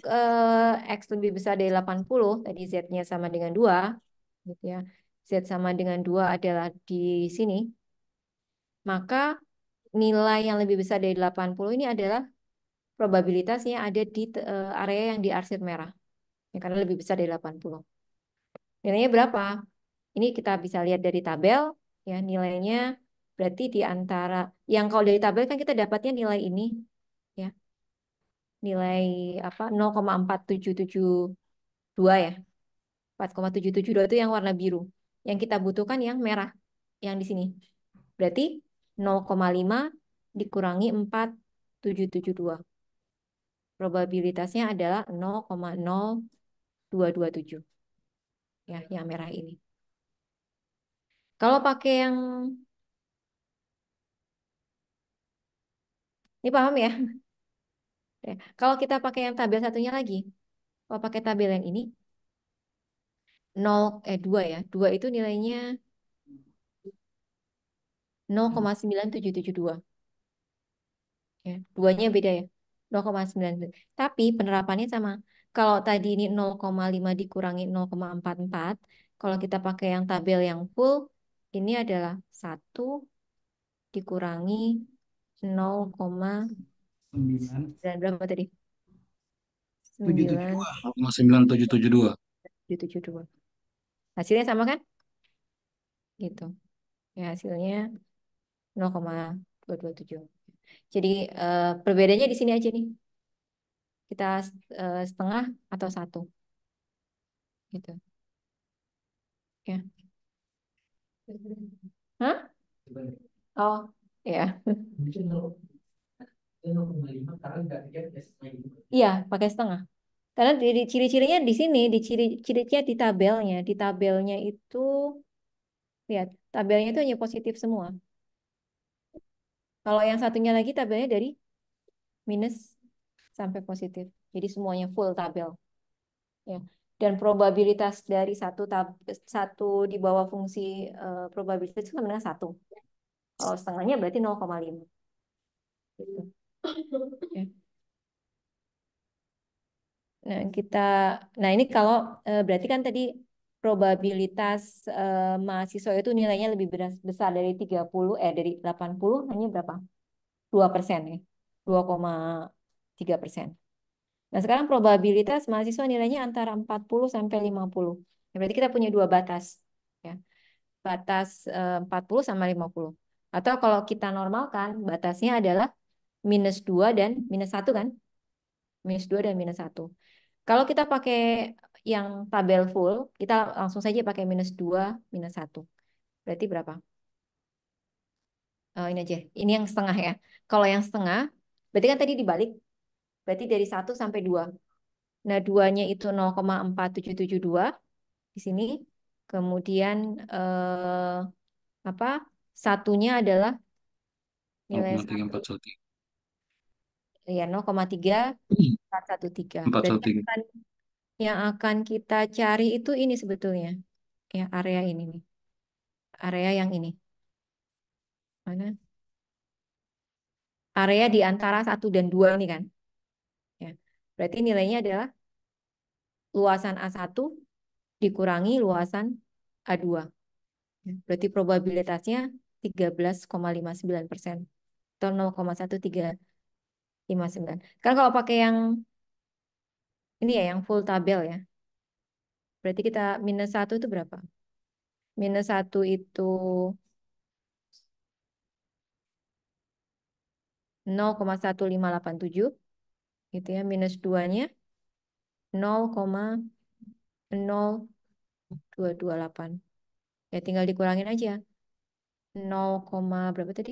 X lebih besar dari 80, tadi Z-nya sama dengan 2, gitu ya. Z sama dengan 2 adalah di sini. Maka nilai yang lebih besar dari 80 ini adalah probabilitasnya ada di area yang diarsir merah. Ya, karena lebih besar dari 80. Nilainya berapa? Ini kita bisa lihat dari tabel, ya nilainya berarti di antara, yang kalau dari tabel kan kita dapatnya nilai ini, ya nilai apa 0,4772 ya. 4,772 itu yang warna biru. Yang kita butuhkan yang merah, yang di sini. Berarti 0,5 dikurangi 4,772. Probabilitasnya adalah 0,0227. Ya, yang merah ini. Kalau pakai yang ini paham ya? Ya. Kalau kita pakai yang tabel satunya lagi, kalau pakai tabel yang ini 2 ya. 2 itu nilainya 0,9772. Ya, duanya beda ya. 0,9. Tapi penerapannya sama. Kalau tadi ini 0,5 dikurangi 0,44, kalau kita pakai yang tabel yang full, ini adalah 1 dikurangi 9 0,9 berapa tadi? 772. 9772. 9,772. Hasilnya sama kan? Gitu. Ya, hasilnya 0,227. Jadi perbedaannya di sini aja nih. Kita setengah atau 1 gitu. Ya. Hah? Oh, ya. Iya, pakai setengah. Karena di ciri-cirinya di sini, di ciri-cirinya di tabelnya. Di tabelnya itu, lihat, tabelnya itu hanya positif semua. Kalau yang satunya lagi tabelnya dari minus sampai positif. Jadi semuanya full tabel. Ya. Dan probabilitas dari satu di bawah fungsi probabilitas itu sama dengan 1. Kalau setengahnya berarti 0,5. Gitu. Ya. Nah ini kalau berarti kan tadi probabilitas mahasiswa itu nilainya lebih besar dari 30, dari 80, hanya berapa? 2% ya, 2,3%. Nah sekarang probabilitas mahasiswa nilainya antara 40 sampai 50. Ya, berarti kita punya 2 batas. Ya. Batas 40 sama 50. Atau kalau kita normalkan, batasnya adalah minus 2 dan minus 1 kan? Minus 2 dan minus 1. Kalau kita pakai yang tabel full, kita langsung saja pakai minus 2, minus 1. Berarti berapa? Ini aja. Ini yang setengah ya. Kalau yang setengah, berarti kan tadi dibalik. Berarti dari 1 sampai 2. Nah, 2-nya itu 0,4772 di sini. Kemudian apa? Satunya adalah nilai 1. 0,341. Ya, 0,3413. Berarti 413. yang akan kita cari itu ini sebetulnya. Ya, area ini nih. Area yang ini. Mana? Area di antara 1 dan 2 ini kan. Ya. Berarti nilainya adalah luasan A1 dikurangi luasan A2. Ya. Berarti probabilitasnya 13,59% atau 0,1359. Kan kalau pakai yang ini ya, yang full tabel ya. Berarti kita minus 1 itu berapa? Minus 1 itu 0,1587 gitu ya, minus 2-nya 0,0228. Ya tinggal dikurangin aja. 0, berapa tadi?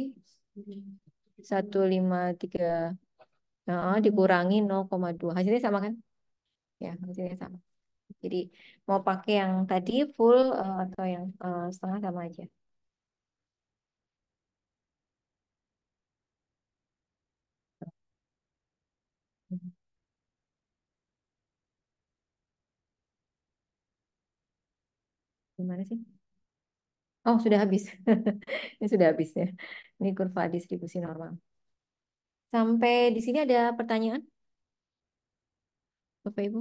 153. Nah, dikurangi 0,2. Hasilnya sama kan? Ya, hasilnya sama. Jadi mau pakai yang tadi full atau yang setengah sama aja. Gimana sih? Oh, sudah habis. Ini sudah habis ya. Ini kurva distribusi normal. Sampai di sini ada pertanyaan, Bapak Ibu?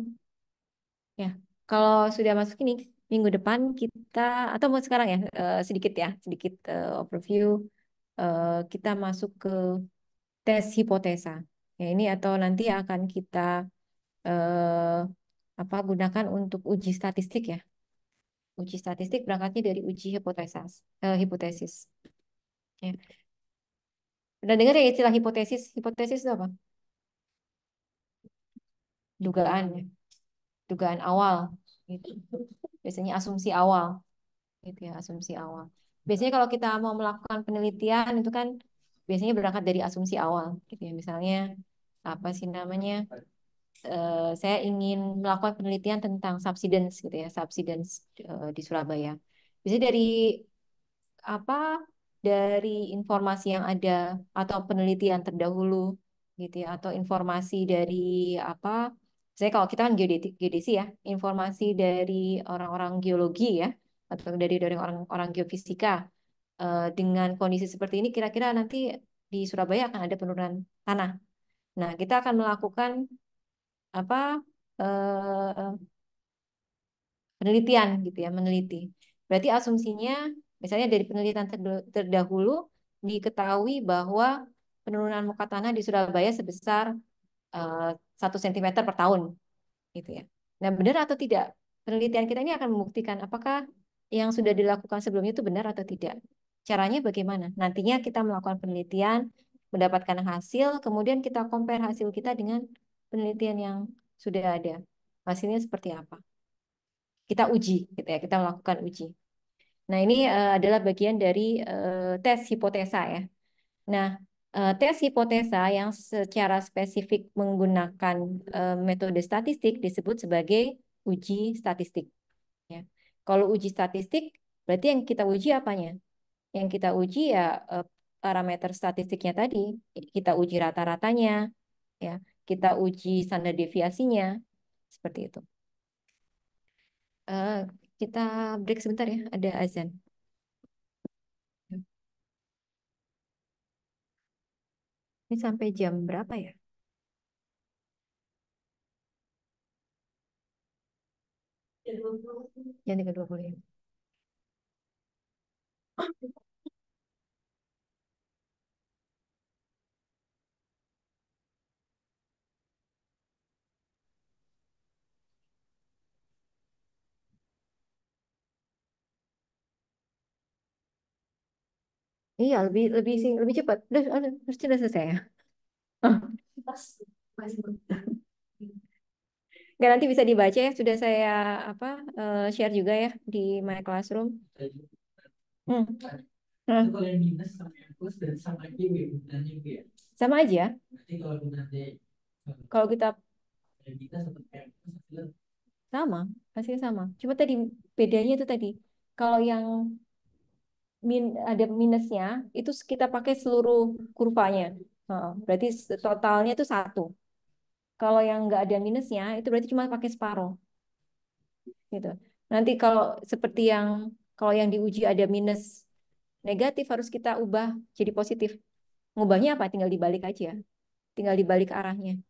Ya, kalau sudah masuk ini, minggu depan kita, atau mau sekarang ya, sedikit overview. Kita masuk ke tes hipotesa. Ya, ini atau nanti akan kita eh, gunakan untuk uji statistik ya. Uji statistik berangkatnya dari uji hipotesis. Ya. Udah dengar ya istilah hipotesis? Hipotesis itu apa? Dugaan ya. Dugaan awal gitu. Biasanya asumsi awal gitu ya, asumsi awal. Biasanya kalau kita mau melakukan penelitian itu kan biasanya berangkat dari asumsi awal gitu ya. Misalnya apa sih namanya? Saya ingin melakukan penelitian tentang subsidence gitu ya, subsidence di Surabaya. Biasanya apa dari informasi yang ada atau penelitian terdahulu gitu ya, atau informasi dari apa, saya kalau kita kan geodesi ya, informasi dari orang-orang geologi ya, atau dari orang-orang geofisika, dengan kondisi seperti ini kira-kira nanti di Surabaya akan ada penurunan tanah. Nah, kita akan melakukan apa eh, penelitian gitu ya, meneliti. Berarti asumsinya misalnya dari penelitian terdahulu diketahui bahwa penurunan muka tanah di Surabaya sebesar 1 cm per tahun gitu ya. Nah, benar atau tidak? Penelitian kita ini akan membuktikan apakah yang sudah dilakukan sebelumnya itu benar atau tidak. Caranya bagaimana? Nantinya kita melakukan penelitian, mendapatkan hasil, kemudian kita compare hasil kita dengan penelitian yang sudah ada. Hasilnya seperti apa? Kita uji gitu ya, kita melakukan uji. Nah, ini adalah bagian dari tes hipotesa ya. Nah, tes hipotesa yang secara spesifik menggunakan metode statistik disebut sebagai uji statistik ya. Kalau uji statistik berarti yang kita uji apanya? Yang kita uji ya parameter statistiknya tadi. Kita uji rata-ratanya ya. Kita uji standar deviasinya seperti itu. Eh, kita break sebentar ya, ada azan. Ini sampai jam berapa ya? Jam 3.20 ya. Iya, lebih cepat. Sudah selesai ya. Oh. Nggak, nanti bisa dibaca ya. Sudah saya apa share juga ya di My Classroom. Hmm. Hmm. Kalau yang minus sama yang plus dan sama aja gunanya ya. Sama aja. Nanti kalau gunanya Kalau kita yang minus atau yang plus hasilnya sama, hasilnya sama. Cuma tadi bedanya itu tadi. Kalau yang ada minusnya, itu kita pakai seluruh kurvanya. Berarti totalnya itu 1. Kalau yang nggak ada minusnya, itu berarti cuma pakai separuh. Gitu. Nanti kalau yang diuji ada minus negatif harus kita ubah jadi positif. Ngubahnya apa? Tinggal dibalik aja. Tinggal dibalik arahnya.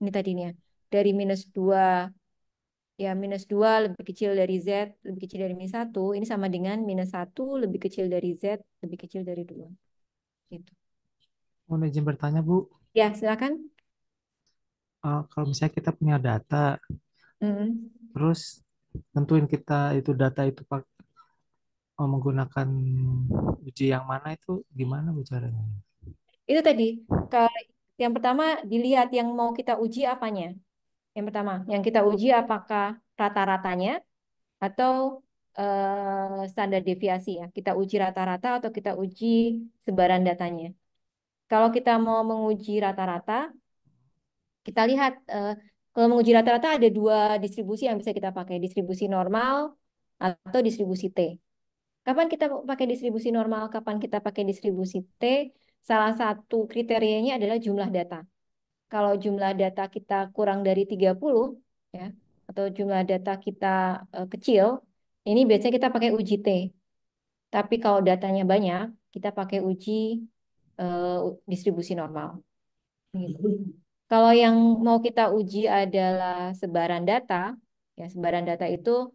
Ini tadinya. Dari -2, ya -2 lebih kecil dari Z, lebih kecil dari -1. Ini sama dengan -1 lebih kecil dari Z, lebih kecil dari 2. Gitu. mau izin bertanya Bu, Ya, silakan. kalau misalnya kita punya data, Hmm. terus tentuin kita itu data itu menggunakan uji yang mana itu gimana Bu caranya? Itu tadi, ke, yang pertama dilihat yang mau kita uji apanya. Yang pertama, yang kita uji apakah rata-ratanya atau standar deviasi ya. Kita uji rata-rata atau kita uji sebaran datanya. Kalau kita mau menguji rata-rata, kita lihat kalau menguji rata-rata ada dua distribusi yang bisa kita pakai, distribusi normal atau distribusi T. Kapan kita pakai distribusi normal, kapan kita pakai distribusi T? Salah satu kriterianya adalah jumlah data. Kalau jumlah data kita kurang dari 30 ya, atau jumlah data kita kecil, ini biasanya kita pakai uji T. Tapi kalau datanya banyak, kita pakai uji distribusi normal. Gitu. Kalau yang mau kita uji adalah sebaran data, ya sebaran data itu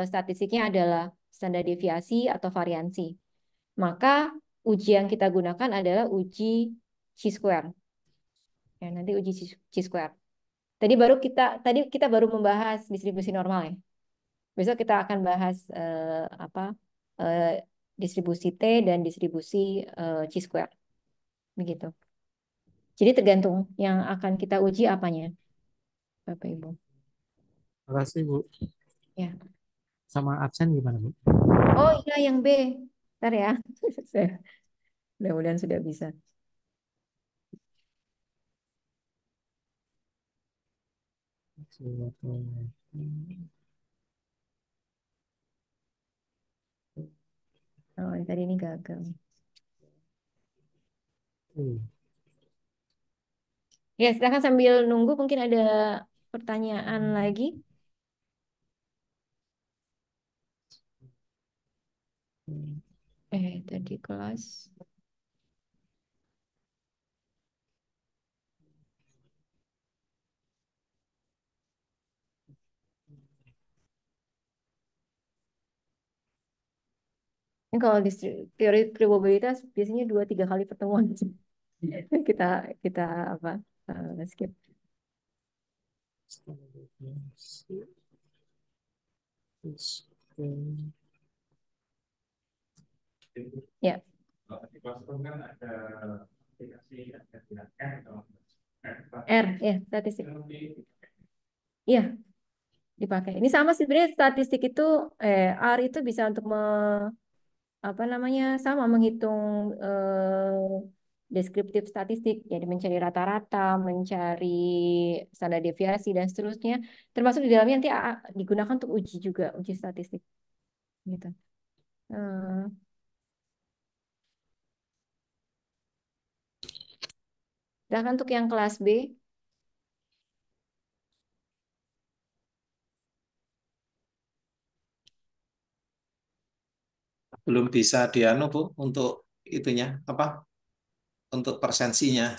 statistiknya adalah standar deviasi atau variansi. Maka uji yang kita gunakan adalah uji chi-square. Ya, nanti uji chi-square. Tadi kita baru membahas distribusi normal ya. Besok kita akan bahas apa eh, distribusi T dan distribusi chi-square. Begitu. Jadi tergantung yang akan kita uji apanya, Bapak Ibu. Makasih Bu. Ya. Sama absen gimana Bu? Oh iya yang B. Ntar ya. Mudah-mudahan sudah bisa. Oh, yang tadi ini gagal. Ya, silakan sambil nunggu mungkin ada pertanyaan lagi. Tadi kelas. Ini kalau di teori probabilitas biasanya 2-3 kali pertemuan. kita kita apa skip. Ya. R ya statistik. Iya dipakai. Ini sama sih sebenarnya statistik itu R itu bisa untuk apa namanya sama menghitung deskriptif statistik, jadi mencari rata-rata, mencari standar deviasi dan seterusnya, termasuk di dalamnya nanti digunakan untuk uji juga, uji statistik, gitu. Sedangkan untuk yang kelas B, belum bisa dianu Bu untuk itunya apa? Untuk persensinya.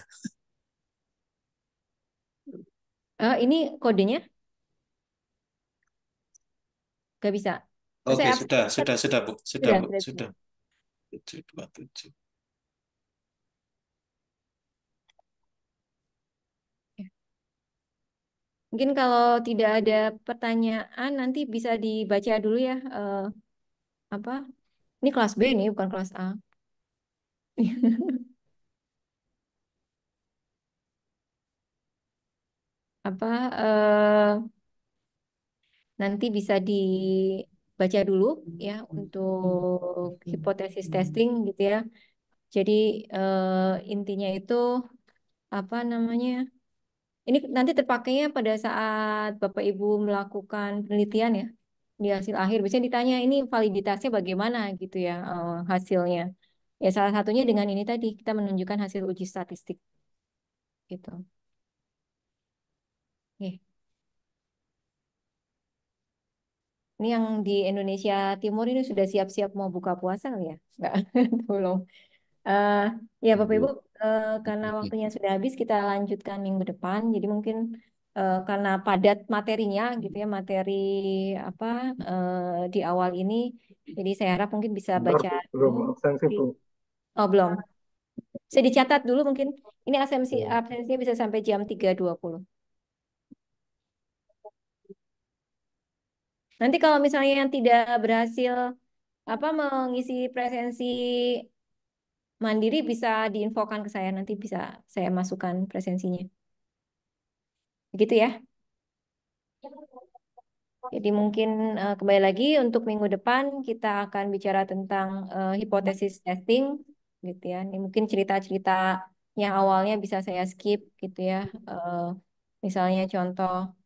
ini kodenya nggak bisa. Oke, Saya sudah Bu, sudah Bu, sudah. 727. Mungkin kalau tidak ada pertanyaan nanti bisa dibaca dulu ya apa? Ini kelas B nih bukan kelas A. Apa nanti bisa dibaca dulu ya untuk hipotesis testing gitu ya. Jadi intinya itu apa namanya? Ini nanti terpakainya pada saat Bapak Ibu melakukan penelitian ya di hasil akhir. Biasanya ditanya ini validitasnya bagaimana gitu ya hasilnya. Ya salah satunya dengan ini tadi kita menunjukkan hasil uji statistik gitu. Oke. Ini yang di Indonesia Timur ini sudah siap-siap mau buka puasa kali ya? Enggak, belum. Eh, ya Bapak Ibu, karena waktunya sudah habis, kita lanjutkan minggu depan. Jadi mungkin karena padat materinya gitu ya, materi apa di awal ini. Jadi saya harap mungkin bisa baca Belum dulu. absensi Bu. Oh belum. Saya dicatat dulu mungkin. Ini absensinya bisa sampai jam 3.20. Nanti kalau misalnya yang tidak berhasil apa mengisi presensi mandiri bisa diinfokan ke saya, nanti bisa saya masukkan presensinya. Begitu ya. Jadi mungkin kembali lagi untuk minggu depan kita akan bicara tentang hipotesis testing gitu ya. Ini mungkin cerita-cerita yang awalnya bisa saya skip gitu ya. Misalnya contoh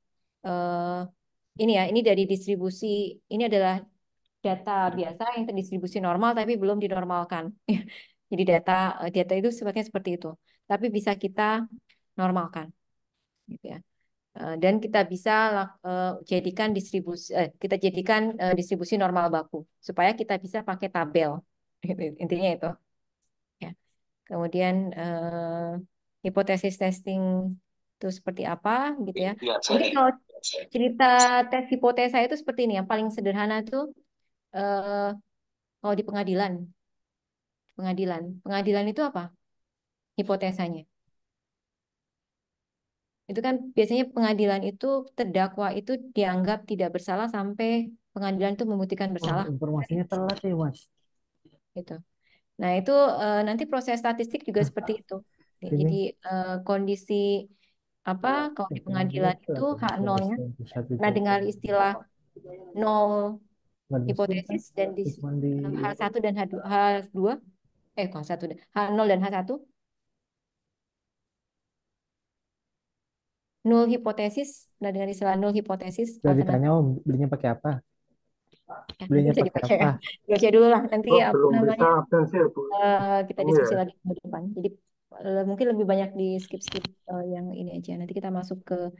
ini ya, ini dari distribusi, ini adalah data biasa yang terdistribusi normal tapi belum dinormalkan. Jadi data itu sifatnya seperti itu. Tapi bisa kita normalkan gitu ya. Dan kita bisa jadikan distribusi normal baku supaya kita bisa pakai tabel. Intinya itu ya. Kemudian hipotesis testing itu seperti apa gitu ya. Mungkin kalau cerita tes hipotesa itu seperti ini, yang paling sederhana itu kalau di pengadilan itu apa hipotesanya? Itu kan biasanya pengadilan itu terdakwa itu dianggap tidak bersalah sampai pengadilan itu membuktikan Oh, bersalah informasinya telat ya, Mas. gitu. Nah, itu nanti proses statistik juga seperti itu. Ini Jadi kondisi apa kalau di pengadilan itu H0-nya pernah dengar istilah nol hipotesis dan di cuma di H1 dan H2 kok H1 H0 dan H1 nol hipotesis, pernah dengar istilah nol hipotesis udah alternatif. ditanya Om, belinya pakai apa? Ya, Belinya bisa pakai dibaca ya. apa? Dibaca dulu lah nanti apa belum bisa namanya absen ya, Bu. kita Ini diskusi ya. lagi minggu depan. Jadi mungkin lebih banyak di skip-skip yang ini aja. Nanti kita masuk ke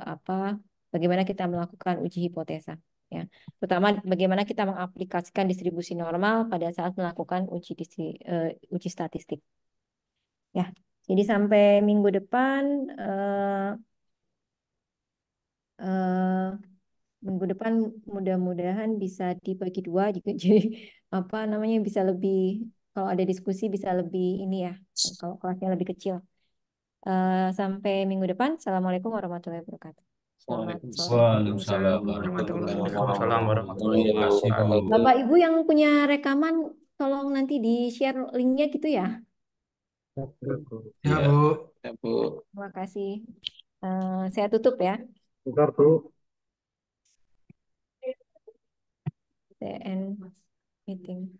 apa bagaimana kita melakukan uji hipotesa ya. Terutama bagaimana kita mengaplikasikan distribusi normal pada saat melakukan uji statistik. Ya. Jadi sampai minggu depan minggu depan mudah-mudahan bisa dibagi dua juga jadi apa namanya bisa lebih kalau ada diskusi bisa lebih ini ya kalau kelasnya lebih kecil. Sampai minggu depan. Assalamualaikum warahmatullahi wabarakatuh. Selamat sore. Waalaikumsalam Waalaikumsalam warahmatullahi warahmatullahi wabarakatuh. wabarakatuh. Bapak Ibu yang punya rekaman tolong nanti di-share linknya gitu ya. Ya, Bu. Ya, Iya, Bu. ya, Bu. Terima kasih. Saya tutup ya. Bentar, Bu. Saya end meeting.